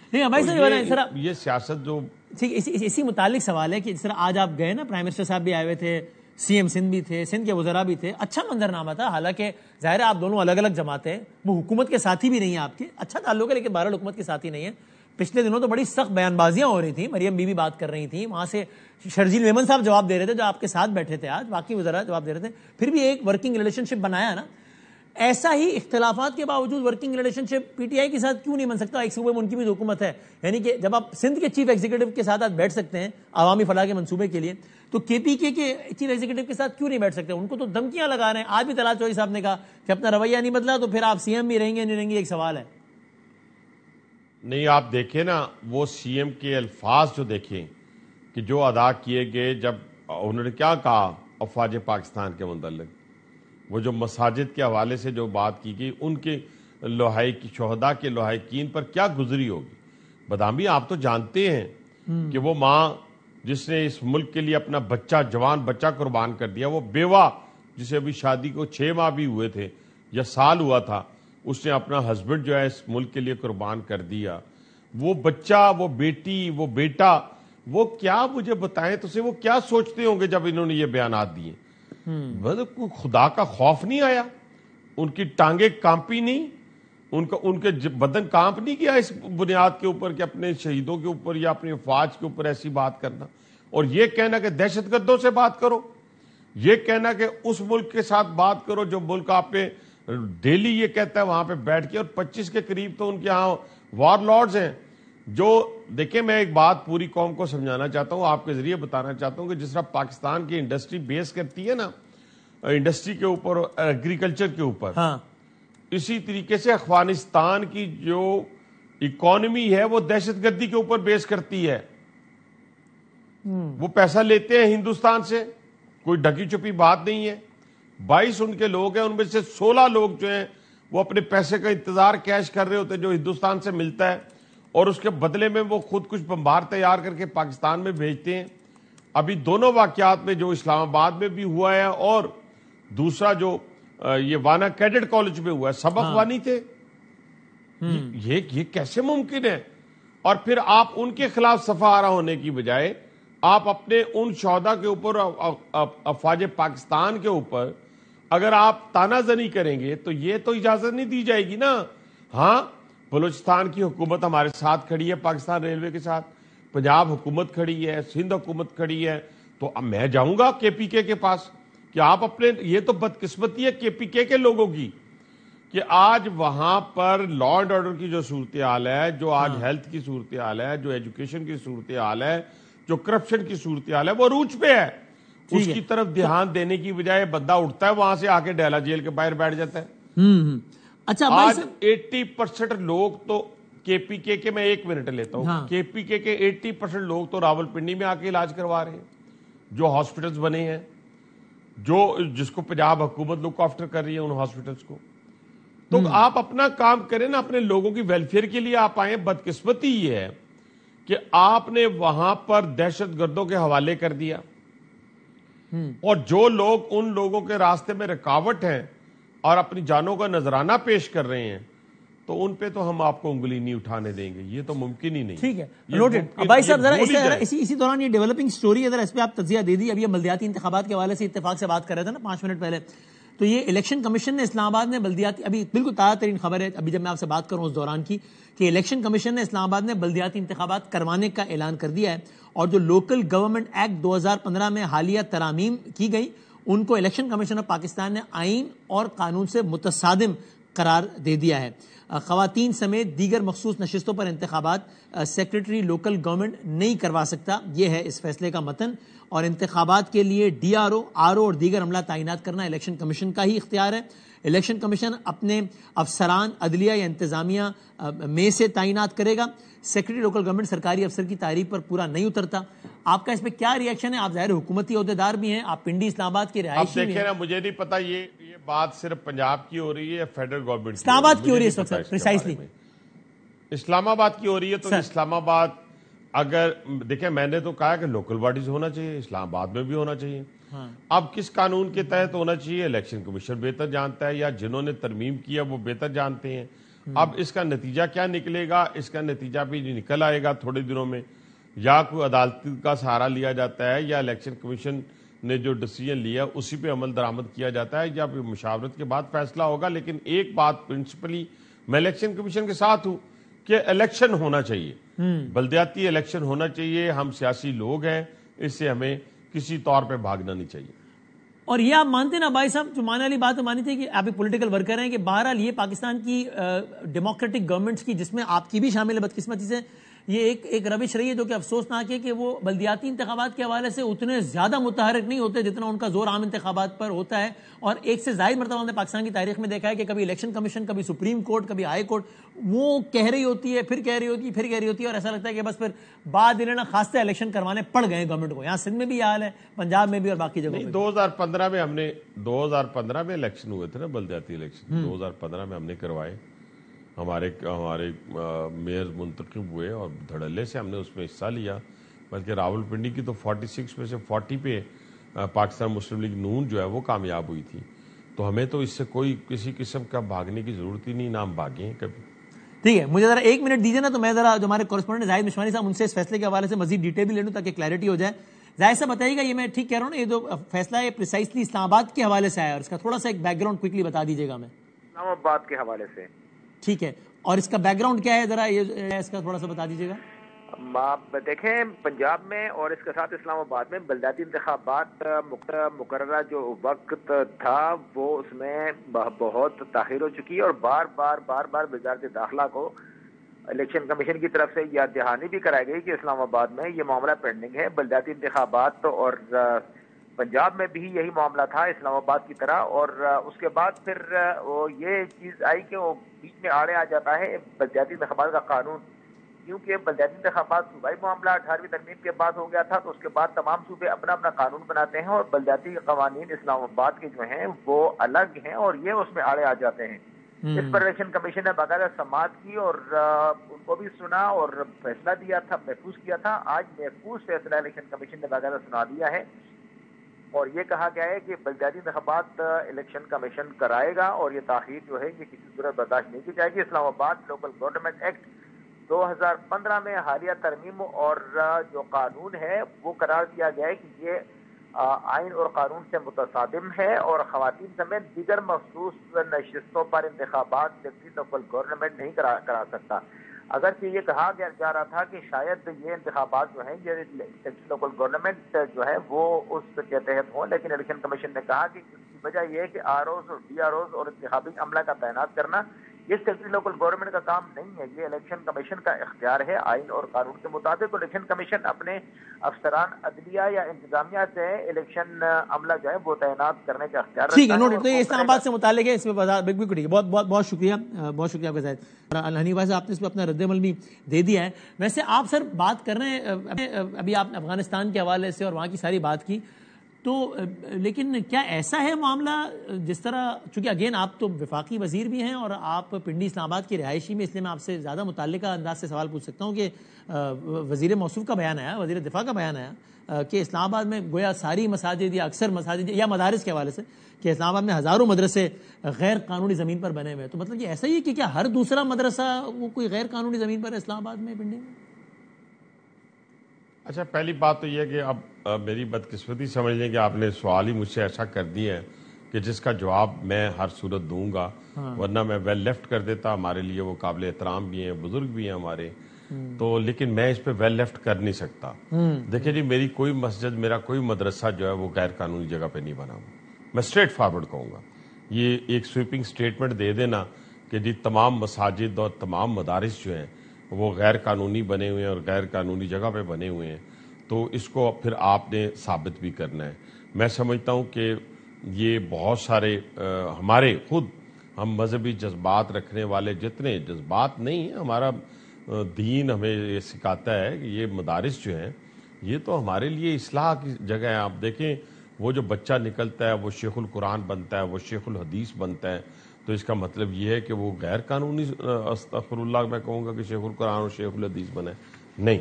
یہ سیاست جو اسی متعلق سوال ہے کہ جس طرح آج آپ گئے نا, پرائم منسٹر صاحب بھی آئے ہوئے تھے, سی ایم سندھ بھی تھے, سندھ کے وزراء بھی تھے, اچھا منظرنامہ تھا. حالانکہ ظاہر ہے آپ دونوں الگ الگ جماعتیں ہیں, وہ حکومت کے ساتھی بھی نہیں ہیں آپ کے, اچھا تعلق ہے لیکن بہرحال حکومت کے ساتھی نہیں ہے. پچھلے دنوں تو بڑی سخت بیان بازیاں ہو رہی تھیں, مریم بی بات کر رہی تھیں, وہاں سے شرجیل میمن صاحب جواب دے رہے تھے جو آپ کے ساتھ بیٹھے تھے, آج باقی وزراء جواب دے رہے تھے. پھر بھی ایک ورکنگ ریلیشن شپ بنایا نا. ایسا ہی اختلافات کے باوجود working relation ship P T I کے ساتھ کیوں نہیں بن سکتا؟ ایک صوبے میں ان کی بھی حکومت ہے، یعنی کہ جب آپ سندھ کے چیف ایگزیکٹو کے ساتھ بیٹھ سکتے ہیں عوامی فلاح کے منصوبے کے لیے، تو کے پی کے چیف ایگزیکٹو کے ساتھ کیوں نہیں بیٹھ سکتے؟ ان کو تو دھمکیاں لگا رہے ہیں. آج بھی طلعت چودھری صاحب نے کہا کہ اپنا رویہ نہیں بدلا تو پھر آپ سی ایم بھی رہیں گے نہیں رہیں گے، ایک سوال ہے. نہیں آپ دیکھیں نا وہ سی ایم کے الفاظ جو دیکھیں کہ جو ادا کیے گئے، جب انہوں نے کیا کہا افواج پاکستان کے متعلق، وہ جو مساجد کے حوالے سے جو بات کی گئی، ان کے شہداء کے لواحقین پر کیا گزری ہوگی. بدامی آپ تو جانتے ہیں کہ وہ ماں جس نے اس ملک کے لیے اپنا بچہ، جوان بچہ قربان کر دیا، وہ بیوہ جسے ابھی شادی کو 6 ماہ بھی ہوئے تھے یا سال ہوا تھا، اس نے اپنا ہسبینڈ جو ہے اس ملک کے لیے قربان کر دیا. وہ بچہ، وہ بیٹی، وہ بیٹا، وہ کیا مجھے بتائیں تو سے وہ کیا سوچتے ہوں گے جب انہوں نے یہ بیانات دیے؟ کوئی خدا کا خوف نہیں آیا؟ ان کی ٹانگیں کانپی نہیں؟ ان کے بدن کانپ نہیں کیا اس بنیاد کے اوپر کہ اپنے شہیدوں کے اوپر یا اپنے افواج کے اوپر ایسی بات کرنا؟ اور یہ کہنا کہ دہشت گردوں سے بات کرو، یہ کہنا کہ اس ملک کے ساتھ بات کرو جو ملک آپ پہ ڈیلی یہ کہتا ہے وہاں پہ بیٹھ کے، اور 25 کے قریب تو ان کے ہاں وار لارڈز ہیں. جو دیکھیں میں ایک بات پوری قوم کو سمجھانا چاہتا ہوں، آپ کے ذریعے بتانا چاہتا ہوں کہ جس طرح پاکستان کی انڈسٹری بیس کرتی ہے نا انڈسٹری کے اوپر، ایگریکلچر کے اوپر، اسی طریقے سے افغانستان کی جو اکانومی ہے وہ دہشت گردی کے اوپر بیس کرتی ہے. وہ پیسہ لیتے ہیں ہندوستان سے، کوئی ڈھکی چھپی بات نہیں ہے. 22 ان کے لوگ ہیں، ان میں سے 16 لوگ جو ہیں وہ اپنے پیسے کا انتظار کیش کر رہے ہوتے ہیں جو ہندوستان سے ملتا ہے، اور اس کے بدلے میں وہ خود کچھ بمبار تیار کر کے پاکستان میں بھیجتے ہیں. ابھی دونوں واقعات میں جو اسلام آباد میں بھی ہوا ہے اور دوسرا جو یہ وانا کیڈٹ کالج میں ہوا ہے، سب افغانی تھے. یہ کیسے ممکن ہے؟ اور پھر آپ ان کے خلاف صفحہ آرا ہونے کی بجائے آپ اپنے ان شہداء کے اوپر، افواج پاکستان کے اوپر اگر آپ تانا زنی کریں گے تو یہ تو اجازت نہیں دی جائے گی نا. ہاں بلوچستان کی حکومت ہمارے ساتھ کھڑی ہے، پاکستان ریلوے کے ساتھ، پنجاب حکومت کھڑی ہے، سندھ حکومت کھڑی ہے، تو اب میں جاؤں گا کے پی کے پاس کہ آپ اپنے، یہ تو بدقسمتی ہے کے پی کے لوگوں کی کہ آج وہاں پر لا اینڈ آرڈر کی جو صورتحال ہے، جو آج ہیلتھ کی صورتحال ہے، جو ایجوکیشن کی صورتحال ہے، جو کرپشن کی صورتحال ہے، وہ عروج پہ ہے. اس کی طرف دھیان دینے کی بجائے بندہ اٹھتا ہے وہاں سے آ کے ڈیلا جیل کے باہر بیٹھ جاتا ہے. اچھا آج 80% لوگ تو کے پی کے میں 1 منٹ لیتا ہوں، کے پی کے 80% لوگ تو راول پنڈی میں آ کے علاج کروا رہے ہیں، جو ہاسپٹلز بنے ہیں، جس کو پنجاب حکومت لک آفٹر کر رہی ہے ان ہاسپٹلز کو. تو آپ اپنا کام کریں نا، اپنے لوگوں کی ویلفیئر کے لیے آپ آئیں. بدقسمتی یہ ہے کہ آپ نے وہاں پر دہشت گردوں کے حوالے کر دیا، اور جو لوگ ان لوگوں کے راستے میں رکاوٹ ہیں اور اپنی جانوں کا نذرانہ پیش کر رہے ہیں، تو ان پہ تو ہم آپ کو انگلی نہیں اٹھانے دیں گے. یہ تو ممکن ہی نہیں. ٹھیک ہے، نوٹڈ. بھائی صاحب ذرا اسی دوران یہ ڈیولپنگ سٹوری ہے، ذرا اس پہ آپ تجزیہ دے دی. ابھی یہ بلدیاتی انتخابات کے حوالے سے اتفاق سے بات کر رہے تھے نا 5 منٹ پہلے. تو یہ الیکشن کمیشن نے اسلام آباد میں بلدیاتی، ابھی بالکل تازہ ترین خبر ہے ابھی جب میں آپ سے بات کروں اس دوران کی، کہ الیکشن کمیشن نے اسلام آباد میں بلدیاتی انتخابات کروانے کا اعلان کر دیا ہے، اور جو لوکل گورنمنٹ ایکٹ 2015 میں حالیہ ترامیم کی گئی ان کو الیکشن کمیشن آف پاکستان نے آئین اور قانون سے متصادم قرار دے دیا ہے. خواتین سمیت دیگر مخصوص نشستوں پر انتخابات سیکرٹری لوکل گورنمنٹ نہیں کروا سکتا، یہ ہے اس فیصلے کا متن. اور انتخابات کے لیے D R O, R O اور دیگر عملہ تعینات کرنا الیکشن کمیشن کا ہی اختیار ہے. الیکشن کمیشن اپنے افسران عدلیہ یا انتظامیہ میں سے تعینات کرے گا. سیکرٹری لوکل گورنمنٹ سرکاری افسر کی تعریف پر پورا نہیں اترتا. آپ کا اس پہ کیا ری ایکشن ہے؟ آپ ظاہر حکومتی عہدیدار بھی ہیں، آپ پنڈی اسلام آباد کے رہائشی بھی ہیں. دیکھیں نا، مجھے نہیں پتا یہ بات صرف پنجاب کی ہو رہی ہے یا فیڈرل گورنمنٹ اسلام آباد کی ہو رہی ہے اس وقت پریسائزلی. اسلام آباد کی ہو رہی ہے تو اسلام آباد، اگر دیکھیں میں نے تو کہا کہ لوکل باڈیز ہونا چاہیے، اسلام آباد میں بھی ہونا چاہیے. اب کس قانون کے تحت ہونا چاہیے الیکشن کمیشن بہتر جانتا ہے، یا جنہوں نے ترمیم کیا وہ بہتر جانتے ہیں. اب اس کا نتیجہ کیا نکلے گا؟ اس کا نتیجہ بھی نکل آئے گا تھوڑے دنوں میں. یا کوئی عدالت کا سہارا لیا جاتا ہے، یا الیکشن کمیشن نے جو ڈیسیجن لیا اسی پہ عمل درآمد کیا جاتا ہے، یا مشاورت کے بعد فیصلہ ہوگا. لیکن ایک بات پرنسپلی میں الیکشن کمیشن کے ساتھ ہوں کہ الیکشن ہونا چاہیے، بلدیاتی الیکشن ہونا چاہیے. ہم سیاسی لوگ ہیں، اس سے ہمیں کسی طور پہ بھاگنا نہیں چاہیے. اور یہ آپ مانتے نا بھائی صاحب, جو ماننے والی بات مانی تھی کہ آپ ایک پولیٹیکل ورکر ہیں, کہ بہرحال یہ پاکستان کی ڈیموکریٹک گورنمنٹس کی, جس میں آپ کی بھی شامل ہے بدقسمتی سے, یہ ایک روش رہی ہے جو کہ افسوسناک ہے کہ وہ بلدیاتی انتخابات کے حوالے سے اتنے زیادہ متحرک نہیں ہوتے جتنا ان کا زور عام انتخابات پر ہوتا ہے. اور ایک سے زائد مرتبہ ہم نے پاکستان کی تاریخ میں دیکھا ہے کہ کبھی الیکشن کمیشن, کبھی سپریم کورٹ, کبھی ہائی کورٹ وہ کہہ رہی ہوتی ہے, پھر کہہ رہی ہوتی ہے, پھر کہہ رہی ہوتی ہے, اور ایسا لگتا ہے کہ بس پھر بعد انہیں خاصے الیکشن کروانے پڑ گئے گورنمنٹ کو. یہاں سندھ میں بھی یہ حال ہے, پنجاب میں بھی, اور باقی جگہوں میں. 2015 میں ہم نے 2015 میں الیکشن ہوئے تھے نا, بلدیاتی الیکشن 2015 میں ہم نے کروائے. ہمارے میئر منتخب ہوئے اور دھڑلے سے ہم نے اس میں حصہ لیا. بلکہ راول پنڈی کی تو 46 میں سے 40 پہ پاکستان مسلم لیگ نون جو ہے وہ کامیاب ہوئی تھی. تو ہمیں تو اس سے کوئی کسی قسم کا بھاگنے کی ضرورت ہی نہیں, نہ ہم بھاگے ہیں کبھی. ٹھیک ہے, مجھے ذرا 1 منٹ دیجیے نا, تو میں ذرا جو ہمارے کورسپونڈنٹ زاہد مشوانی صاحب ان سے اس فیصلے کے حوالے سے مزید ڈیٹیل بھی لے لوں تاکہ کلیئرٹی ہو جائے. زاہد صاحب بتائیے گا, یہ میں ٹھیک کہہ رہا ہوں نا, یہ جو فیصلہ ہے پریسائسلی اسلام آباد کے حوالے سے آیا, اور اس کا تھوڑا سا ایک بیک گراؤنڈ کوئکلی بتا دیجیے گا. میں اسلام آباد کے حوالے سے, ٹھیک ہے, اور اس کا بیک گراؤنڈ کیا ہے, ذرا یہ اس کا تھوڑا سا بتا دیجیے گا. آپ دیکھیں پنجاب میں اور اس کے ساتھ اسلام آباد میں بلدیاتی انتخابات مقررہ جو وقت تھا وہ اس میں بہت تاخیر ہو چکی ہے, اور بار بار وزارت داخلہ کو الیکشن کمیشن کی طرف سے یاد دہانی بھی کرائی گئی کہ اسلام آباد میں یہ معاملہ پینڈنگ ہے. بلدیاتی انتخابات اور پنجاب میں بھی یہی معاملہ تھا اسلام آباد کی طرح, اور اس کے بعد پھر وہ یہ چیز آئی کہ وہ بیچ میں آڑے آ جاتا ہے بلدیاتی انتخابات کا قانون, کیونکہ بلدیاتی انتخابات صوبائی معاملہ 18ویں ترمیم کے بعد ہو گیا تھا. تو اس کے بعد تمام صوبے اپنا اپنا قانون بناتے ہیں, اور بلدیاتی قوانین اسلام آباد کے جو ہیں وہ الگ ہیں, اور یہ اس میں آڑے آ جاتے ہیں. اس پر الیکشن کمیشن نے باقاعدہ سماعت کی اور ان کو بھی سنا اور فیصلہ دیا تھا, محفوظ کیا تھا. آج محفوظ فیصلہ الیکشن کمیشن نے باقاعدہ سنا دیا ہے, اور یہ کہا گیا ہے کہ بلدیاتی انتخابات الیکشن کمیشن کرائے گا, اور یہ تاخیر جو ہے یہ کسی صورت برداشت نہیں کی جائے گی. اسلام آباد لوکل گورنمنٹ ایکٹ 2015 میں حالیہ ترمیم اور جو قانون ہے وہ قرار دیا گیا ہے کہ یہ آئین اور قانون سے متصادم ہے, اور خواتین سمیت دیگر مخصوص نشستوں پر انتخابات سیکٹری لوکل گورنمنٹ نہیں کرا سکتا. اگرچہ یہ کہا جا رہا تھا کہ شاید یہ انتخابات جو ہیں یہ سیکٹری لوکل گورنمنٹ جو ہے وہ اس کے تحت ہوں, لیکن الیکشن کمیشن نے کہا کہ اس کی وجہ یہ ہے کہ آر اوز اور ڈی آر اوز اور انتخابی عملہ کا تعینات کرنا یہ سیکٹری لوکل گورنمنٹ کا کام نہیں ہے, یہ الیکشن کمیشن کا اختیار ہے. آئین اور قانون کے مطابق الیکشن کمیشن اپنے افسران عدلیہ یا انتظامیہ سے الیکشن عملہ جو ہے وہ تعینات کرنے کا اختیار رکھتا ہے. ٹھیک ہے, نوٹ. تو یہ اسلام آباد سے متعلق ہے, اس میں بہت شکریہ, بہت شکریہ آپ کا زاہد. الحنی بھائی صاحب آپ نے اس پہ اپنا رد عمل بھی دے دیا ہے. ویسے آپ سر بات کر رہے ہیں ابھی آپ نے افغانستان کے حوالے سے اور وہاں کی ساری بات کی, تو لیکن کیا ایسا ہے معاملہ جس طرح, چونکہ اگین آپ تو وفاقی وزیر بھی ہیں اور آپ پنڈی اسلام آباد کی رہائشی میں, اس لیے میں آپ سے زیادہ متعلقہ انداز سے سوال پوچھ سکتا ہوں کہ وزیر موصوف کا بیان آیا, وزیر دفاع کا بیان آیا کہ اسلام آباد میں گویا ساری مساجد یا اکثر مساجد یا مدارس کے حوالے سے کہ اسلام آباد میں ہزاروں مدرسے غیر قانونی زمین پر بنے ہوئے. تو مطلب یہ ایسا ہی ہے کہ کیا ہر دوسرا مدرسہ وہ کوئی غیر قانونی زمین پر ہے اسلام آباد میں, پنڈی میں؟ اچھا, پہلی بات تو یہ کہ اب میری بدقسمتی سمجھ لیں کہ آپ نے سوال ہی مجھ سے ایسا کر دیا ہے کہ جس کا جواب میں ہر صورت دوں گا, ورنہ میں ویل لیفٹ کر دیتا. ہمارے لیے وہ قابل احترام بھی ہیں, بزرگ بھی ہیں ہمارے, تو لیکن میں اس پہ ویل لیفٹ کر نہیں سکتا. دیکھیں جی, میری کوئی مسجد, میرا کوئی مدرسہ جو ہے وہ غیر قانونی جگہ پہ نہیں بنا ہوا. میں اسٹریٹ فارورڈ کہوں گا, یہ ایک سویپنگ اسٹیٹمنٹ دے دینا کہ جی تمام مساجد اور تمام مدارس جو ہیں وہ غیر قانونی بنے ہوئے ہیں اور غیر قانونی جگہ پہ بنے ہوئے ہیں, تو اس کو پھر آپ نے ثابت بھی کرنا ہے. میں سمجھتا ہوں کہ یہ بہت سارے ہمارے خود ہم مذہبی جذبات رکھنے والے, جتنے جذبات نہیں ہیں, ہمارا دین ہمیں یہ سکھاتا ہے کہ یہ مدارس جو ہیں یہ تو ہمارے لیے اصلاح کی جگہ ہے. آپ دیکھیں وہ جو بچہ نکلتا ہے وہ شیخ القرآن بنتا ہے, وہ شیخ الحدیث بنتا ہے, تو اس کا مطلب یہ ہے کہ وہ غیر قانونی, استغفر اللہ میں کہوں گا کہ شیخ القرآن اور شیخ الحدیث بنے. نہیں,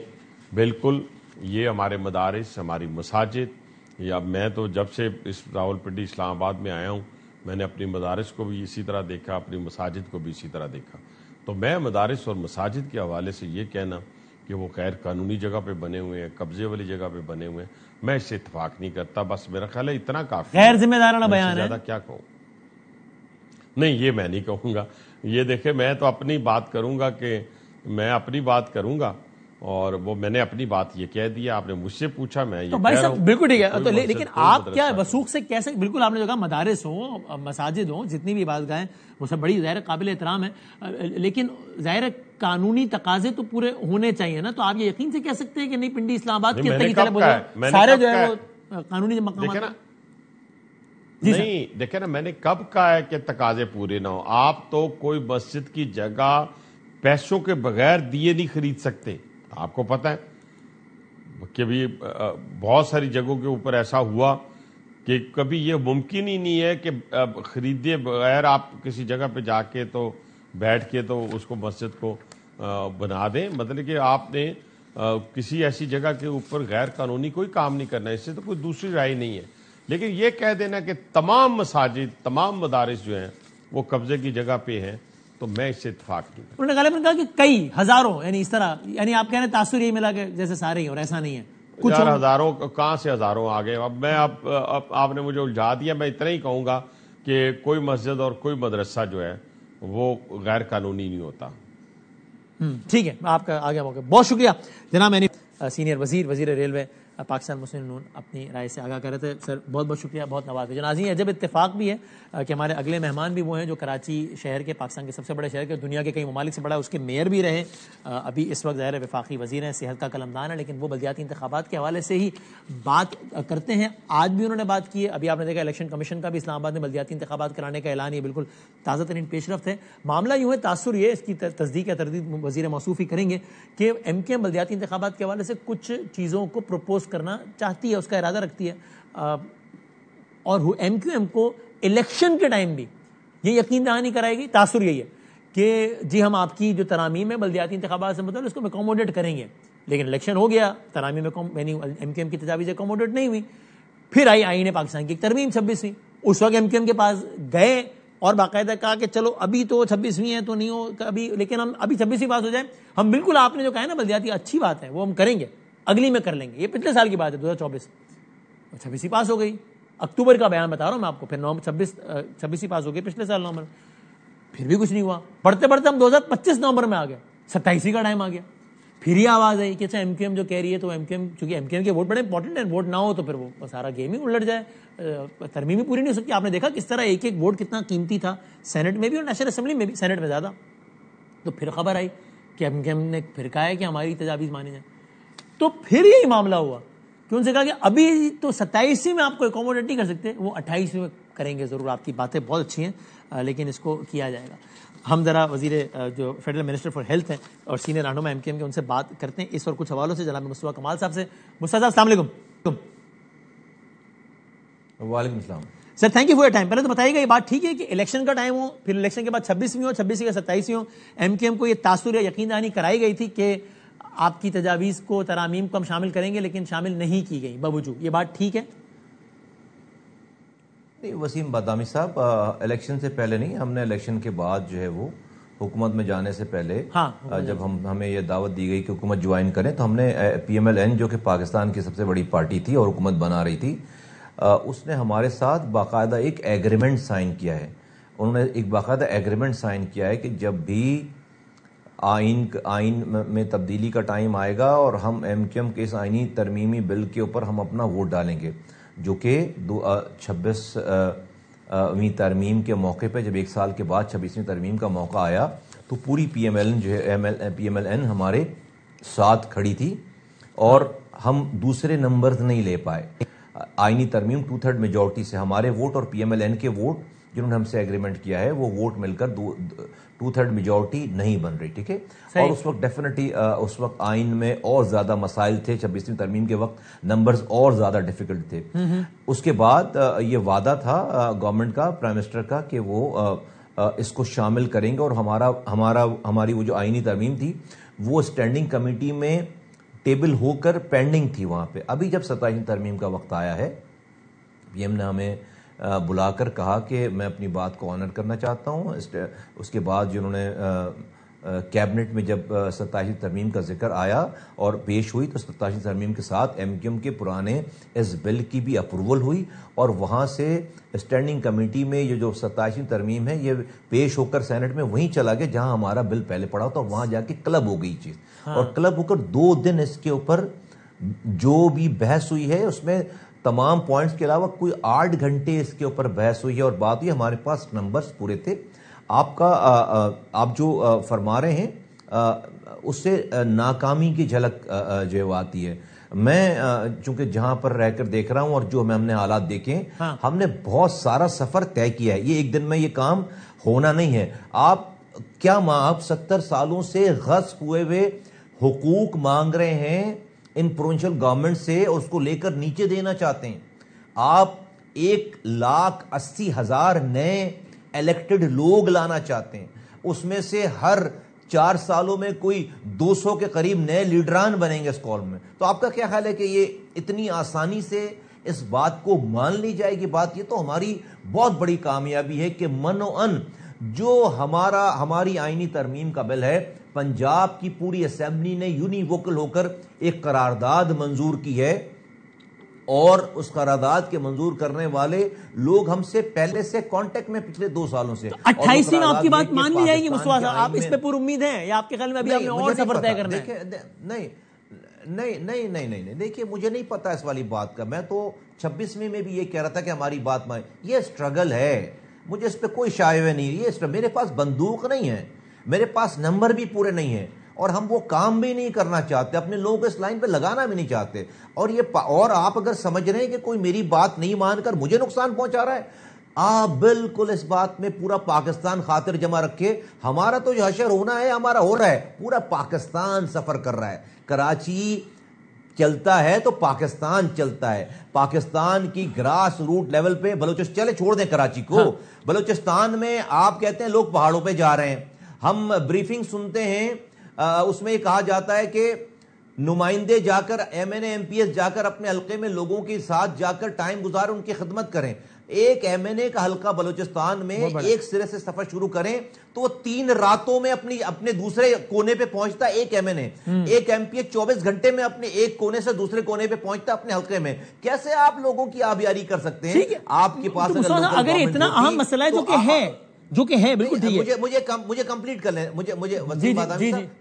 بالکل یہ ہمارے مدارس, ہماری مساجد, یا میں تو جب سے اس راولپنڈی اسلام آباد میں آیا ہوں میں نے اپنی مدارس کو بھی اسی طرح دیکھا, اپنی مساجد کو بھی اسی طرح دیکھا. تو میں مدارس اور مساجد کے حوالے سے یہ کہنا کہ وہ غیر قانونی جگہ پہ بنے ہوئے ہیں, قبضے والی جگہ پہ بنے ہوئے ہیں, میں اس سے اتفاق نہیں کرتا. بس میرا خیال ہے اتنا کافی, غیر ذمہ دارانہ بیان ہے. زیادہ کیا کہوں؟ نہیں, یہ میں نہیں کہوں گا. یہ دیکھیں, میں تو اپنی بات کروں گا کہ میں اپنی بات کروں گا اور وہ میں نے اپنی بات یہ کہہ دیا, آپ نے مجھ سے پوچھا, میں یہ تو بھائی صاحب بالکل ٹھیک ہے, تو لیکن آپ کیا وثوق سے کیسے, بالکل آپ نے جو کہا مدارس ہوں, مساجد ہوں, جتنی بھی عبادتگاہیں وہ سب بڑی ظاہر قابل احترام ہے, لیکن ظاہر قانونی تقاضے تو پورے ہونے چاہیے نا. تو آپ یہ یقین سے کہہ سکتے ہیں کہ نہیں پنڈی اسلام آباد کی سارے جو ہے وہ قانونی مقامات نہیں, دیکھیں نا, میں نے کب کہا ہے کہ تقاضے پورے نہ ہو. آپ تو کوئی مسجد کی جگہ پیسوں کے بغیر دیے نہیں خرید سکتے. آپ کو پتہ ہے کہ بھی بہت ساری جگہوں کے اوپر ایسا ہوا کہ کبھی یہ ممکن ہی نہیں ہے کہ خریدے بغیر آپ کسی جگہ پہ جا کے تو بیٹھ کے تو اس کو مسجد کو بنا دیں. مطلب کہ آپ نے کسی ایسی جگہ کے اوپر غیر قانونی کوئی کام نہیں کرنا, اس سے تو کوئی دوسری رائے نہیں ہے. لیکن یہ کہہ دینا کہ تمام مساجد, تمام مدارس جو ہیں وہ قبضے کی جگہ پہ ہیں, تو میں اس سے اتفاق نہیں. انہوں نے غالباً کہا کہ کئی ہزاروں, یعنی اس طرح, یعنی آپ کہہ رہے ہیں تاثر یہی ملا کہ جیسے سارے ہی, اور ایسا نہیں ہے. کچھ ہزاروں, کہاں سے ہزاروں آ گئے. اب میں آپ نے مجھے الجھا دیا. میں اتنا ہی کہوں گا کہ کوئی مسجد اور کوئی مدرسہ جو ہے وہ غیر قانونی نہیں ہوتا. ٹھیک ہے, آپ کا آگے موقع. بہت شکریہ جناب. میں نے سینئر وزیر ریلوے پاکستان مسلم نون اپنی رائے سے آگاہ کر رہے تھے. سر بہت بہت شکریہ, بہت نوازش. ناظرین, عجب اتفاق بھی ہے کہ ہمارے اگلے مہمان بھی وہ ہیں جو کراچی شہر کے, پاکستان کے سب سے بڑے شہر کے, دنیا کے کئی ممالک سے بڑا, اس کے میئر بھی رہے. ابھی اس وقت ظاہر وفاقی وزیر ہیں, صحت کا قلمدان ہے, لیکن وہ بلدیاتی انتخابات کے حوالے سے ہی بات کرتے ہیں. آج بھی انہوں نے بات کی ہے. ابھی آپ نے دیکھا الیکشن کمیشن کا بھی اسلام آباد میں بلدیاتی انتخابات کرانے کا اعلان, یہ بالکل تازہ ترین پیش رفت ہے. معاملہ یوں ہے, تاثر یہ, اس کی تصدیق یا تردید وزیر موصوف ہی کریں گے, کہ ایم کیو ایم بلدیاتی انتخابات کے حوالے سے کچھ چیزوں کو پروپوز کرنا چاہتی ہے, اس کا ارادہ رکھتی ہے, اور ایم کیو ایم کو الیکشن کے ٹائم بھی یہ یقین دہانی کرائے گی. تاثر یہی ہے کہ جی ہم آپ کی جو ترامیم ہے بلدیاتی انتخابات سے مطلب اس کو اکوموڈیٹ کریں گے, لیکن الیکشن ہو گیا, ترامیم میں ایم کیو ایم کی تجاویز اکوموڈیٹ نہیں ہوئی. پھر آئی آئین پاکستان کی ایک ترمیم 26ویں, اس وقت ایم کیو ایم کے پاس گئے اور باقاعدہ کہا کہ چلو ابھی تو 26ویں ہے تو نہیں ہو ابھی, لیکن ہم ابھی 26ویں پاس ہو جائے, ہم بالکل آپ نے جو کہا ہے نا بلدیاتی اچھی بات ہے, وہ ہم کریں گے, اگلی میں کر لیں گے. یہ پچھلے سال کی بات ہے 2024, 26 پاس ہو گئی. اکتوبر کا بیان بتا رہا ہوں میں آپ کو. پھر 26 پاس ہو گئی پچھلے سال نومبر, پھر بھی کچھ نہیں ہوا. پڑھتے پڑھتے ہم 2025 نومبر میں آ گئے, 27 کا ٹائم آ گیا. پھر یہ آواز آئی کہ اچھا ایم کیو ایم جو کہہ رہی ہے, تو ایم کیو ایم, چونکہ ایم کیو ایم کے ووٹ بڑے امپورٹنٹ ہیں, ووٹ نہ ہو تو پھر وہ سارا گیم ہی الٹ جائے, ترمیم ہی پوری نہیں ہو سکتی. آپ نے دیکھا کس طرح ایک ایک ووٹ کتنا قیمتی تھا, سینٹ میں بھی اور نیشنل اسمبلی میں بھی, سینٹ میں زیادہ. تو پھر خبر آئی کہ ایم کیو ایم نے پھر کہا ہے کہ ہماری تجاویز مانی جائیں. تو پھر یہی معاملہ ہوا کہ ان سے کہا کہ ابھی تو 27 میں آپ کو اکوموڈیٹ نہیں کر سکتے, وہ 28 میں کریں گے ضرور. آپ کی باتیں بہت اچھی ہیں, لیکن اس کو کیا جائے گا. ہم ذرا وزیر جو فیڈرل منسٹر فار ہیلتھ ہیں اور سینئر رہنما ایم کیو ایم کے, ان سے بات کرتے ہیں اس اور کچھ حوالوں سے. جناب مصطفیٰ کمال صاحب سے. مصطفیٰ صاحب السلام علیکم. وعلیکم السلام sir, thank you for your time. پہلے تو بتائیے گا یہ بات ٹھیک ہے کہ الیکشن کا ٹائم ہو, پھر الیکشن کے بعد 26ویں ہو, 26 کا 27 ہو, ایم کیو ایم کو یہ تاثر یا یقین دہانی کرائی گئی تھی کہ آپ کی تجاویز کو, ترامیم کو ہم شامل کریں گے, لیکن شامل نہیں کی گئی باوجود, یہ بات ٹھیک ہے؟ وسیم بادامی صاحب, الیکشن سے پہلے نہیں, ہم نے الیکشن کے بعد جو ہے وہ حکومت میں جانے سے پہلے جب ہمیں یہ دعوت دی گئی کہ حکومت جوائن کریں, تو ہم نے پی ایم ایل این جو کہ پاکستان کی سب سے بڑی پارٹی تھی اور حکومت بنا رہی تھی, اس نے ہمارے ساتھ باقاعدہ ایک ایگریمنٹ سائن کیا ہے. انہوں نے ایک باقاعدہ ایگریمنٹ سائن کیا ہے کہ جب بھی آئین میں تبدیلی کا ٹائم آئے گا اور ہم ایم کیو ایم کے اس آئینی ترمیمی بل کے اوپر ہم اپنا ووٹ ڈالیں گے, جو کہ 26ویں ترمیم کے موقع پہ, جب ایک سال کے بعد 26ویں ترمیم کا موقع آیا, تو پوری پی ایم ایل این جو ہے پی ایم ایل این ہمارے ساتھ کھڑی تھی, اور ہم دوسرے نمبرز نہیں لے پائے. آئینی ترمیم 2/3 میجورٹی سے ہمارے ووٹ اور پی ایم ایل این کے ووٹ جنہوں نے ہم سے ایگریمنٹ کیا ہے, وہ ووٹ مل کر 2/3 میجورٹی نہیں بن رہی. ٹھیک ہے, اور اس وقت ڈیفینیٹلی اس وقت آئین میں اور زیادہ مسائل تھے, 26ویں ترمیم کے وقت نمبرز اور زیادہ ڈیفیکلٹ تھے. اس کے بعد یہ وعدہ تھا گورنمنٹ کا, پرائم منسٹر کا, کہ وہ اس کو شامل کریں گے, اور ہماری وہ جو آئینی ترمیم تھی وہ اسٹینڈنگ کمیٹی میں ٹیبل ہو کر پینڈنگ تھی وہاں پہ. ابھی جب 27ویں ترمیم کا وقت آیا ہے, پی ایم نے ہمیں بلا کر کہا کہ میں اپنی بات کو آنر کرنا چاہتا ہوں. اس کے بعد جو انہوں نے کیبنٹ میں جب 27ویں ترمیم کا ذکر آیا اور پیش ہوئی, تو 27ویں ترمیم کے ساتھ ایم کیو ایم کے پرانے اس بل کی بھی اپروول ہوئی, اور وہاں سے اسٹینڈنگ کمیٹی میں یہ جو 27ویں ترمیم ہے یہ پیش ہو کر سینٹ میں وہیں چلا گیا جہاں ہمارا بل پہلے پڑا تھا, اور وہاں جا کے کلب ہو گئی چیز. اور کلب ہو کر 2 دن اس کے اوپر جو بھی بحث ہوئی ہے اس میں تمام پوائنٹس کے علاوہ کوئی 8 گھنٹے اس کے اوپر بحث ہوئی ہے اور بات ہوئی. ہمارے پاس نمبرز پورے تھے. آپ جو فرما رہے ہیں اس سے ناکامی کی جھلک جو ہے وہ آتی ہے. میں چونکہ جہاں پر رہ کر دیکھ رہا ہوں اور جو ہم نے حالات دیکھے ہیں, ہم نے بہت سارا سفر طے کیا ہے. یہ ایک دن میں یہ کام ہونا نہیں ہے. آپ 70 سالوں سے غصب ہوئے حقوق مانگ رہے ہیں ان پروونشل گورنمنٹ سے اور اس کو لے کر نیچے دینا چاہتے ہیں. آپ 1,80,000 نئے الیکٹڈ لوگ لانا چاہتے ہیں. اس میں سے ہر 4 سالوں میں کوئی 200 کے قریب نئے لیڈران بنیں گے اس قوم میں. تو آپ کا کیا خیال ہے کہ یہ اتنی آسانی سے اس بات کو مان لی جائے گی بات؟ یہ تو ہماری بہت بڑی کامیابی ہے کہ من و ان جو ہماری آئینی ترمیم کا بل ہے, پنجاب کی پوری اسمبلی نے یونی ووکل ہو کر ایک قرارداد منظور کی ہے اور اس قرارداد کے منظور کرنے والے لوگ ہم سے پہلے سے کانٹیکٹ میں پچھلے 2 سالوں سے. 28 میں آپ کی بات مان لی جائے گی مصطفیٰ صاحب؟ آپ اس پہ پر امید ہیں یا آپ کے خیال میں ابھی آپ نے اور سفر طے کرنا ہے؟ نہیں دیکھیے, مجھے نہیں پتا اس والی بات کا. میں تو 26ویں میں بھی یہ کہہ رہا تھا کہ ہماری بات مان. یہ اسٹرگل ہے, مجھے اس پہ کوئی شائبہ نہیں. یہ میرے پاس بندوق نہیں ہے, میرے پاس نمبر بھی پورے نہیں ہیں اور ہم وہ کام بھی نہیں کرنا چاہتے, اپنے لوگوں کو اس لائن پہ لگانا بھی نہیں چاہتے. اور آپ اگر سمجھ رہے ہیں کہ کوئی میری بات نہیں مان کر مجھے نقصان پہنچا رہا ہے, آپ بالکل اس بات میں پورا پاکستان خاطر جمع رکھے. ہمارا تو جو حشر ہونا ہے ہمارا ہو رہا ہے. پورا پاکستان سفر کر رہا ہے. کراچی چلتا ہے تو پاکستان چلتا ہے. پاکستان کی گراس روٹ لیول پہ چلے چھوڑ دیں کراچی کو, بلوچستان میں آپ کہتے ہیں لوگ پہاڑوں پہ جا رہے ہیں. ہم بریفنگ سنتے ہیں, اس میں یہ کہا جاتا ہے کہ نمائندے جا کر MNA MPS جا کر اپنے حلقے میں لوگوں کے ساتھ جا کر ٹائم گزاریں, ان کی خدمت کریں. ایک MNA کا حلقہ بلوچستان میں ایک سرے سے سفر شروع کریں تو وہ 3 راتوں میں اپنے دوسرے کونے پہ پہنچتا ہے. ایک MNA, ایک MPS 24 گھنٹے میں اپنے ایک کونے سے دوسرے کونے پہ پہنچتا ہے اپنے حلقے میں. کیسے آپ لوگوں کی آبیاری کر سکتے ہیں؟ آپ کے پاس اگر اتنا اہم مسئلہ ہے جو کہ ہے بالکل ٹھیک ہے, مجھے کمپلیٹ کر لیں, مجھے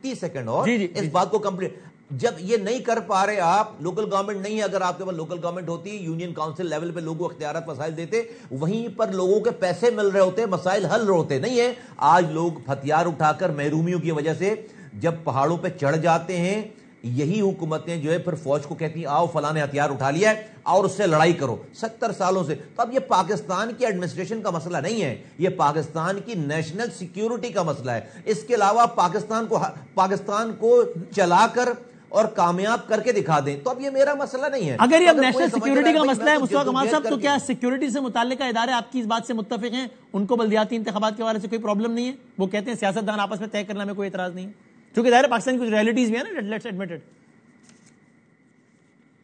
30 سیکنڈ اور اس بات کو کمپلیٹ. جب یہ نہیں کر پا رہے آپ, لوکل گورنمنٹ نہیں ہے, اگر آپ کے پاس لوکل گورنمنٹ ہوتی, یونین کاؤنسل لیول پہ لوگوں اختیارات وسائل دیتے, وہیں پر لوگوں کے پیسے مل رہے ہوتے, مسائل حل ہوتے. نہیں ہے, آج لوگ ہتھیار اٹھا کر محرومیوں کی وجہ سے جب پہاڑوں پہ چڑھ جاتے ہیں, یہی حکومتیں جو ہے پھر فوج کو کہتی ہیں آؤ فلاں نے ہتھیار اٹھا لیا ہے اور اس سے لڑائی کرو 70 سالوں سے. تو اب یہ پاکستان کی ایڈمنسٹریشن کا مسئلہ نہیں ہے, یہ پاکستان کی نیشنل سیکیورٹی کا مسئلہ ہے. اس کے علاوہ پاکستان کو چلا کر اور کامیاب کر کے دکھا دیں تو اب یہ میرا مسئلہ نہیں ہے. اگر یہ اب نیشنل سیکیورٹی کا مسئلہ ہے مصطفیٰ کمال صاحب, تو کیا سیکیورٹی سے متعلقہ ادارے آپ کی اس بات سے متفق ہیں؟ ان کو بلدیاتی انتخابات کے حوالے سے کوئی پرابلم نہیں ہے؟ وہ کہتے ہیں سیاستدان آپس میں طے کرنے میں کوئی اعتراض نہیں ہے, کیونکہ ظاہر پاکستان کی کچھ ریئلٹیز بھی ہیں نا, لیٹس ایڈمٹ اٹ.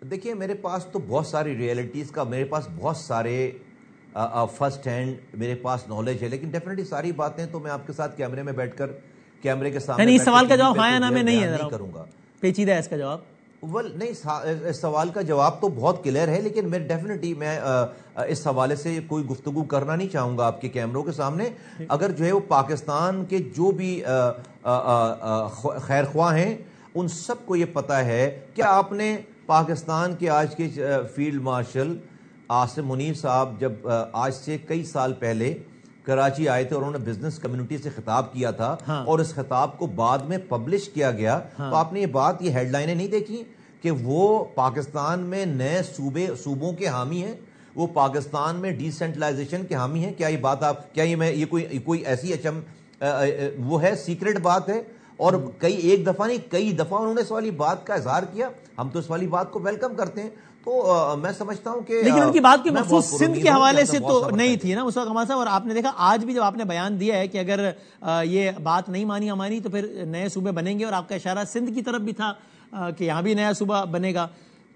دیکھیے میرے پاس تو بہت ساری ریئلٹیز کا, میرے پاس بہت سارے فرسٹ ہینڈ میرے پاس نالج ہے, لیکن ڈیفینیٹلی ساری باتیں تو میں آپ کے ساتھ کیمرے میں بیٹھ کر کیمرے کے سامنے اس سوال کا جواب ہاں یا نہ میں نہیں ہے, کروں گا. پیچیدہ ہے اس کا جواب. نہیں, اس سوال کا جواب تو بہت کلیئر ہے, لیکن میں ڈیفینیٹلی میں اس حوالے سے کوئی گفتگو کرنا نہیں چاہوں گا آپ کے کیمروں کے سامنے. اگر جو ہے وہ پاکستان کے جو بھی خیر خواہ ہیں ان سب کو یہ پتا ہے. کیا آپ نے پاکستان کے آج کے فیلڈ مارشل عاصم منیر صاحب جب آج سے کئی سال پہلے کراچی آئے تھے اور انہوں نے بزنس کمیونٹی سے خطاب کیا تھا اور اس خطاب کو بعد میں پبلش کیا گیا, تو آپ نے یہ ہیڈ لائنیں نہیں دیکھی کہ وہ پاکستان میں نئے صوبوں کے حامی ہیں, وہ پاکستان میں ڈی سینٹرلائزیشن کے حامی ہیں؟ کیا یہ بات کیا یہ کوئی ایسی وہ ہے سیکرٹ بات ہے؟ اور ایک دفعہ نہیں کئی دفعہ انہوں نے اس والی بات کا اظہار کیا. ہم تو اس والی بات کو ویلکم کرتے ہیں. تو میں سمجھتا ہوں کہ لیکن ان کی بات کی مخصوص سندھ کے حوالے سے تو نہیں تھی نا مصطفیٰ کمال صاحب, اور آپ نے دیکھا آج بھی جب آپ نے بیان دیا ہے کہ اگر یہ بات نہیں مانی ہماری تو پھر نئے صوبے بنیں گے, اور آپ کا اشارہ سندھ کی طرف بھی تھا کہ یہاں بھی نیا صوبہ بنے گا,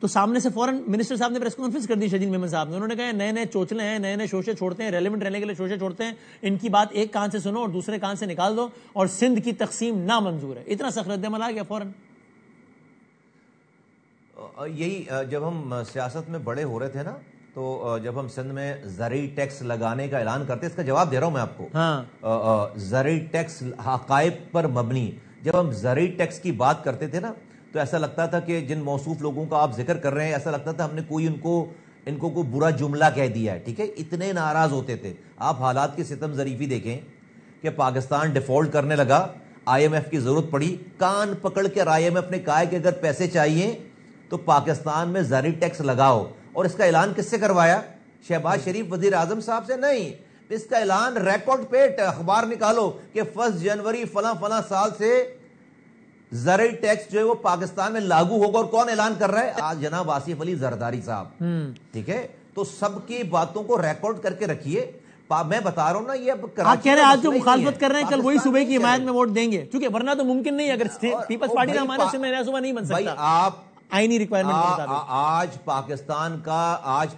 تو سامنے سے فوراً منسٹر صاحب نے پریس کانفرنس کر دی شہید میمن صاحب نے. انہوں نے کہا نئے چوچلے ہیں, نئے شوشے چھوڑتے ہیں, ریلیونٹ رہنے کے لیے شوشے چھوڑتے ہیں, ان کی بات ایک کان سے سنو اور دوسرے کان سے نکال دو, اور سندھ کی تقسیم نامنظور ہے. اتنا سخت رد عمل آ گیا فوراً. یہی جب ہم سیاست میں بڑے ہو رہے تھے نا, تو جب ہم سندھ میں زرعی ٹیکس لگانے کا اعلان کرتے, اس کا جواب دے رہا ہوں میں آپ کو. زرعی ٹیکس حقائق پر مبنی, جب ہم زرعی ٹیکس کی بات کرتے تھے نا تو ایسا لگتا تھا کہ جن موصوف لوگوں کا آپ ذکر کر رہے ہیں ایسا لگتا تھا ہم نے کوئی ان کو کوئی برا جملہ کہہ دیا ہے. ٹھیک ہے, اتنے ناراض ہوتے تھے. آپ حالات کی ستم ظریفی دیکھیں کہ پاکستان ڈیفالٹ کرنے لگا, آئی ایم ایف کی ضرورت پڑی, کان پکڑ کے آئی ایم ایف نے کہا کہ اگر پیسے چاہیے تو پاکستان میں زرعی ٹیکس لگاؤ. اور اس کا اعلان کس سے کروایا؟ شہباز شریف وزیر اعظم صاحب سے نہیں. اس کا اعلان ریکارڈ پہ اخبار نکالو کہ 1 جنوری فلاں سال سے زرعی ٹیکس جو ہے وہ پاکستان میں لاگو ہوگا. اور کون اعلان کر رہا ہے؟ آج جناب آصف علی زرداری صاحب. ٹھیک ہے, تو سب کی باتوں کو ریکارڈ کر کے رکھیے. میں بتا رہا ہوں نا, یہ اب آپ کہہ رہے ہیں آج جو مخالفت کر رہے ہیں کل وہی صوبے کی حمایت میں ووٹ دیں گے, چونکہ ورنہ تو ممکن نہیں. اگر پیپلز پارٹی نہ مانے نیا صوبہ نہیں بن سکتا. آپ آئینی ریکوائرمنٹ آج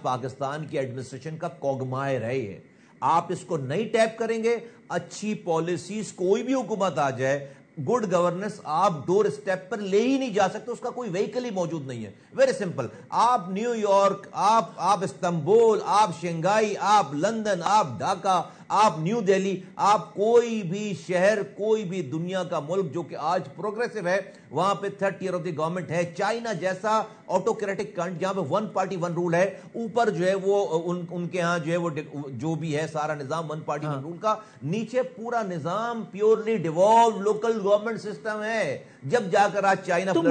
پاکستان کی ایڈمنسٹریشن کا کوگمائے رہے ہیں. آپ اس کو نہیں ٹیپ کریں گے. اچھی پالیسیز, کوئی بھی حکومت آ جائے, گڈ گورننس آپ ڈور اسٹیپ پر لے ہی نہیں جا سکتے. اس کا کوئی وہیکل ہی موجود نہیں ہے. Very simple. آپ نیو یارک, آپ استنبول, آپ شنگھائی, آپ لندن, آپ ڈھاکہ, آپ نیو دہلی, آپ کوئی بھی شہر, کوئی بھی دنیا کا ملک جو کہ آج پروگریسو ہے, وہاں پہ 3rd tier of the government ہے. چائنا جیسا آٹوکریٹک کنٹری جہاں پہ 1 party 1 rule ہے, اوپر جو ہے وہ ان کے ہاں جو ہے وہ جو بھی ہے سارا نظام 1 party 1 rule کا, نیچے پورا نظام purely devolved local government system ہے. جب جا کر آج چائنا تو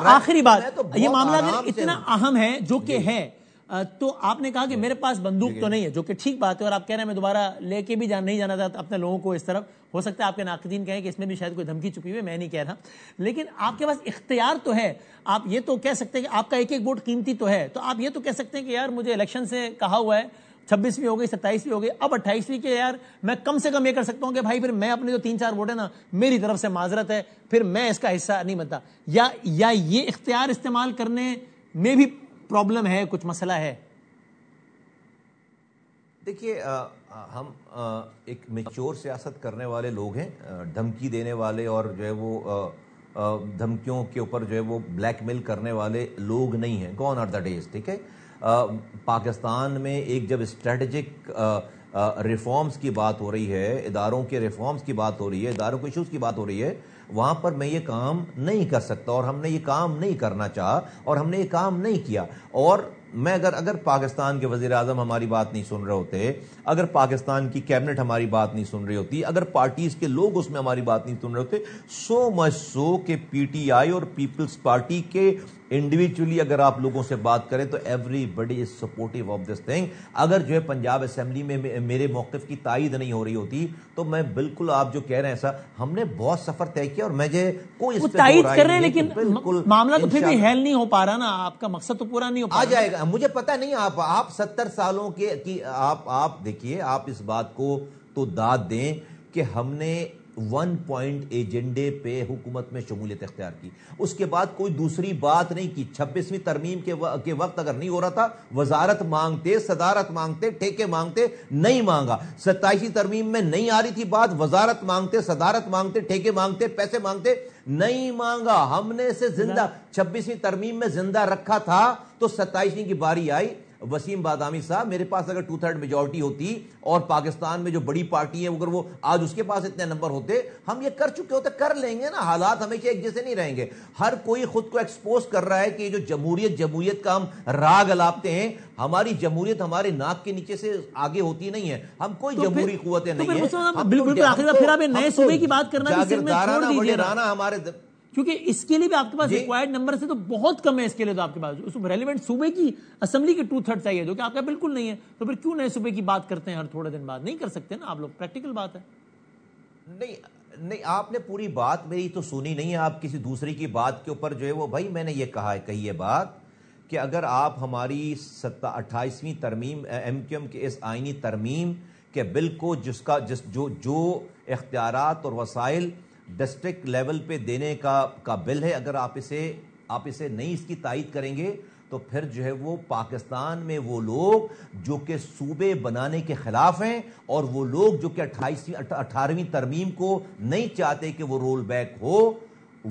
آخری بات, یہ معاملہ اگر اتنا اہم ہے جو کہ ہے, تو آپ نے کہا کہ میرے پاس بندوق تو نہیں ہے, جو کہ ٹھیک بات ہے, اور آپ کہہ رہے ہیں میں دوبارہ لے کے بھی نہیں جانا چاہتا اپنے لوگوں کو اس طرف. ہو سکتا ہے آپ کے ناقدین کہیں کہ اس میں بھی شاید کوئی دھمکی چھپی ہوئی ہے, میں نہیں کہہ رہا, لیکن آپ کے پاس اختیار تو ہے. آپ یہ تو کہہ سکتے ہیں کہ آپ کا ایک ووٹ قیمتی تو ہے, تو آپ یہ تو کہہ سکتے ہیں کہ یار مجھے الیکشن سے کہا ہوا ہے 26ویں ہو گئی, 27ویں ہو گئی, اب 28ویں کے یار میں کم سے کم یہ کر سکتا ہوں کہ بھائی پھر میں اپنے جو 3-4 ووٹ ہے نا میری طرف سے معذرت ہے, پھر میں اس کا حصہ نہیں بنتا. یا یہ اختیار استعمال کرنے میں بھی پرابلم ہے, کچھ مسئلہ ہے؟ دیکھیے, ہم ایک میچور سیاست کرنے والے لوگ ہیں. دھمکی دینے والے اور جو ہے وہ دھمکیوں کے اوپر جو ہے وہ بلیک میل کرنے والے لوگ نہیں ہیں. Gone are the days. ٹھیک ہے, پاکستان میں ایک جب اسٹریٹجک ریفارمز کی بات ہو رہی ہے, اداروں کے ریفارمز کی بات ہو رہی ہے, اداروں کے ایشوز کی بات ہو رہی ہے, وہاں پر میں یہ کام نہیں کر سکتا, اور ہم نے یہ کام نہیں کرنا چاہا, اور ہم نے یہ کام نہیں کیا. اور میں اگر پاکستان کے وزیر اعظم ہماری بات نہیں سن رہے ہوتے, اگر پاکستان کی کیبنٹ ہماری بات نہیں سن رہی ہوتی, اگر پارٹیز کے لوگ اس میں ہماری بات نہیں سن رہے ہوتے, سو مچ سو کہ پی ٹی آئی اور پیپلز پارٹی کے انڈیویجولی اگر آپ لوگوں سے بات کریں تو everybody is supportive of this thing. اگر جو ہے پنجاب اسمبلی میں میرے موقف کی تائید نہیں ہو رہی ہوتی تو میں بالکل, آپ جو کہہ رہے ہیں ایسا, ہم نے بہت سفر طے کیا, اور مجھے کوئی اس پہ تائید کر رہے ہیں, لیکن معاملہ تو پھر بھی حل نہیں ہو پا رہا نا, آپ کا مقصد تو پورا نہیں ہو پا رہا. آ جائے گا, مجھے پتہ نہیں. آپ 70 سالوں کی آپ دیکھیے, آپ اس بات کو تو داد دیں کہ ہم نے 1 پوائنٹ ایجنڈے پہ حکومت میں شمولیت اختیار کی, اس کے بعد کوئی دوسری بات نہیں کی. 26ویں ترمیم کے وقت اگر نہیں ہو رہا تھا, وزارت مانگتے, صدارت مانگتے, ٹھیکے مانگتے, نہیں مانگا. 27ویں ترمیم میں نہیں آ رہی تھی بات, وزارت مانگتے, صدارت مانگتے, ٹھیکے مانگتے, پیسے مانگتے, نہیں مانگا. ہم نے اسے زندہ 26ویں ترمیم میں زندہ رکھا تھا, تو 27ویں کی باری آئی. وسیم بادامی صاحب, میرے پاس اگر 2/3 میجورٹی ہوتی اور پاکستان میں جو بڑی پارٹی ہے اگر وہ آج اس کے پاس اتنے نمبر ہوتے, ہم یہ کر چکے ہوتے. کر لیں گے نا, حالات ہمیشہ ایک جیسے نہیں رہیں گے. ہر کوئی خود کو ایکسپوز کر رہا ہے کہ یہ جو جمہوریت کا ہم راگ الاپتے ہیں, ہماری جمہوریت ہمارے ناک کے نیچے سے آگے ہوتی نہیں ہے. ہم کوئی جمہوری قوتیں نہیں ہیں. بالکل آخر میں پھر آپ نئے صوبے کی بات کرنا بھی صرف میں چھوڑ دیجیے نا ہمارے, کیونکہ اس کے لیے بھی آپ کے پاس ریکوائرڈ نمبر سے تو بہت کم ہے. اس کے لیے تو آپ کے پاس اس ریلیونٹ صوبے کی اسمبلی کے 2/3 چاہیے, جو کہ آپ کا بالکل نہیں ہے. تو پھر کیوں نئے صوبے کی بات کرتے ہیں ہر تھوڑے دن بعد؟ نہیں کر سکتے نا آپ لوگ, پریکٹیکل بات ہے. نہیں, آپ نے پوری بات میری تو سنی نہیں ہے. آپ کسی دوسری کی بات کے اوپر جو ہے وہ, بھائی میں نے یہ کہا ہے, کہی ہے بات کہ اگر آپ ہماری 28ویں ترمیم ایم کیو ایم کے اس آئینی ترمیم کے بل کو جو اختیارات اور وسائل ڈسٹرکٹ لیول پہ دینے کا بل ہے, اگر آپ اسے نہیں اس کی تائید کریں گے, تو پھر جو ہے وہ پاکستان میں وہ لوگ جو کہ صوبے بنانے کے خلاف ہیں, اور وہ لوگ جو کہ 18ویں ترمیم کو نہیں چاہتے کہ وہ رول بیک ہو,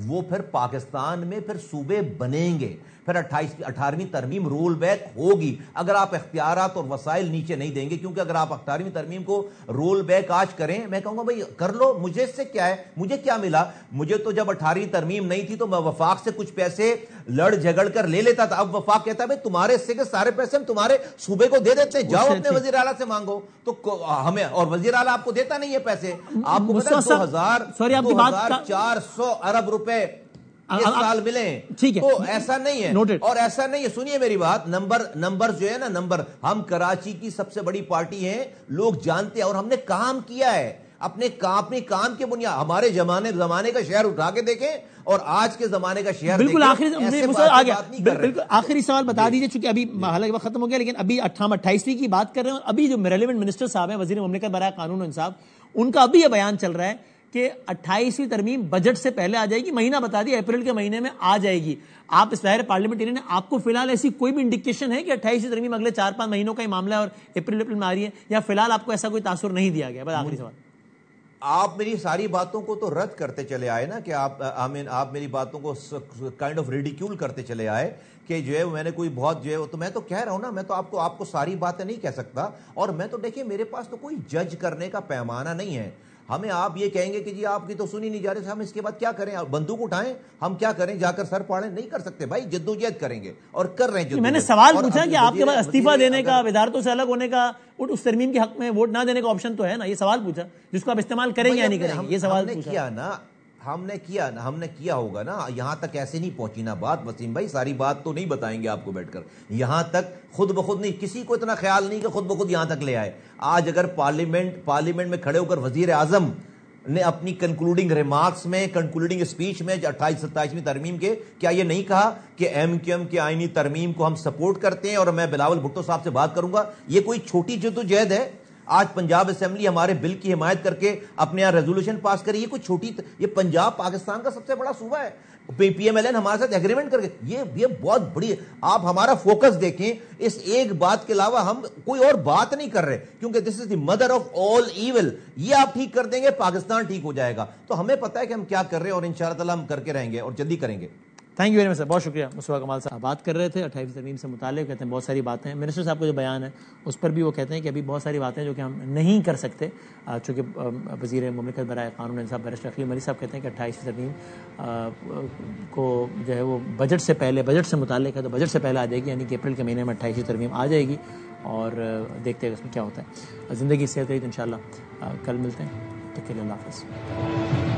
وہ پھر پاکستان میں پھر صوبے بنیں گے، پھر 18ویں ترمیم رول بیک ہوگی اگر آپ اختیارات اور وسائل نیچے نہیں دیں گے. کیونکہ اگر آپ 18ویں ترمیم کو رول بیک آج کریں، میں کہوں گا بھائی کر لو، مجھے اس سے کیا ہے، مجھے کیا ملا؟ مجھے تو جب 18ویں ترمیم نہیں تھی تو میں وفاق سے کچھ پیسے لڑ جھگڑ کر لے لیتا تھا. اب وفاق کہتا ہے بھائی تمہارے حصے کے سارے پیسے ہم تمہارے صوبے کو دے دیتے ہیں، جاؤ اپنے وزیر اعلیٰ سے مانگو. تو ہمیں، اور وزیر اعلیٰ آپ کو دیتا نہیں ہے پیسے. آپ کو پتا 2400 ارب روپے اس سال ملے. تو ایسا نہیں ہے، اور ایسا نہیں ہے، سنیے میری بات، نمبر جو ہے نا، نمبر، ہم کراچی کی سب سے بڑی پارٹی ہیں، لوگ جانتے ہیں، اور ہم نے کام کیا ہے اپنے کام کے بنیاد. ہمارے زمانے کا شہر اٹھا کے دیکھیں اور آج کے زمانے کا شہر بالکل. بالکل آخری سوال بتا دیجئے، چونکہ ابھی حالانکہ وقت ختم ہو گیا، لیکن ابھی ہم 28ویں کی بات کر رہے ہیں، اور ابھی جو ریلیونٹ منسٹر صاحب ہیں، وزیر مملکت برائے قانون و انصاف، ان کا ابھی یہ بیان چل رہا ہے کہ 28ویں ترمیم بجٹ سے پہلے آ جائے گی. مہینہ بتا دیا، اپریل کے مہینے میں آ جائے گی. آپ اس ظاہر پارلیمنٹرین ہیں، آپ کو فی الحال ایسی کوئی بھی انڈیکیشن ہے کہ 28ویں ترمیم اگلے 4-5 مہینوں کا ہی معاملہ ہے اور اپریل میں آ رہی ہے، یا فی الحال آپ کو ایسا کوئی تاثر نہیں دیا گیا؟ بس آخری سوال. آپ میری ساری باتوں کو تو رد کرتے چلے آئے نا، کہ آپ میری باتوں کو کائنڈ آف ریڈیکیول کرتے چلے آئے کہ جو ہے میں نے کوئی بہت جو ہے، تو میں تو کہہ رہا ہوں نا، میں تو آپ کو ساری باتیں نہیں کہہ سکتا. اور میں تو دیکھیں میرے پاس تو کوئی جج کرنے کا پیمانہ نہیں ہے. ہمیں آپ یہ کہیں گے کہ جی آپ کی تو سنی نہیں جا رہی، ہم اس کے بعد کیا کریں؟ بندوق اٹھائیں؟ ہم کیا کریں؟ جا کر سر پاڑیں؟ نہیں کر سکتے بھائی. جدوجہد کریں گے اور کر رہے ہیں. میں نے سوال پوچھا کہ آپ کے پاس استعفیٰ دینے کا، وزارتوں سے الگ ہونے کا، اس ترمیم کے حق میں ووٹ نہ دینے کا آپشن تو ہے نا. یہ سوال پوچھا جس کو آپ استعمال کریں یا نہیں کریں گے، یہ سوال پوچھا. ہم نے کیا ہوگا نا. یہاں تک ایسے نہیں پہنچی نا بات وسیم بھائی، ساری بات تو نہیں بتائیں گے آپ کو بیٹھ کر. یہاں تک خود بخود نہیں، کسی کو اتنا خیال نہیں کہ خود بخود یہاں تک لے آئے. آج اگر پارلیمنٹ میں کھڑے ہو کر وزیر اعظم نے اپنی کنکلوڈنگ ریمارکس میں، کنکلوڈنگ اسپیچ میں 28-27ویں ترمیم کے، کیا یہ نہیں کہا کہ ایم کیو ایم کی آئینی ترمیم کو ہم سپورٹ کرتے ہیں اور میں بلاول بھٹو صاحب سے بات کروں گا؟ یہ کوئی چھوٹی جدوجہد ہے؟ آج پنجاب اسمبلی ہمارے بل کی حمایت کر کے اپنے یہاں ریزولوشن پاس کری. یہ کوئی چھوٹی، یہ پنجاب پاکستان کا سب سے بڑا صوبہ ہے. پی ایم ایل این ہمارے ساتھ ایگریمنٹ کر کے، یہ بہت بڑی. آپ ہمارا فوکس دیکھیں، اس ایک بات کے علاوہ ہم کوئی اور بات نہیں کر رہے، کیونکہ this is the mother of all evil. یہ آپ ٹھیک کر دیں گے، پاکستان ٹھیک ہو جائے گا. تو ہمیں پتہ ہے کہ ہم کیا کر رہے ہیں، اور انشاءاللہ تعالی ہم کر کے رہیں گے اور جلدی کریں گے. تھینک یو ویری مچ سر، بہت شکریہ. مصطفیٰ کمال صاحب بات کر رہے تھے 28ویں ترمیم سے متعلق، کہتے ہیں بہت ساری باتیں ہیں. منسٹر صاحب کا جو بیان ہے اس پر بھی وہ کہتے ہیں کہ ابھی بہت ساری باتیں جو کہ ہم نہیں کر سکتے، چونکہ وزیر مملکت برائے قانون انصاف بیرسٹر عقیل مری صاحب کہتے ہیں کہ 28ویں ترمیم کو جو ہے وہ بجٹ سے پہلے، بجٹ سے متعلق ہے تو بجٹ سے پہلے آ جائے گی، یعنی کہ اپریل کے مہینے میں 28ویں ترمیم آ جائے گی، اور دیکھتے ہیں اس میں کیا ہوتا ہے. زندگی صحت رہی تو انشاءاللہ کل ملتے ہیں. ٹھیک ہے، اللہ حافظ.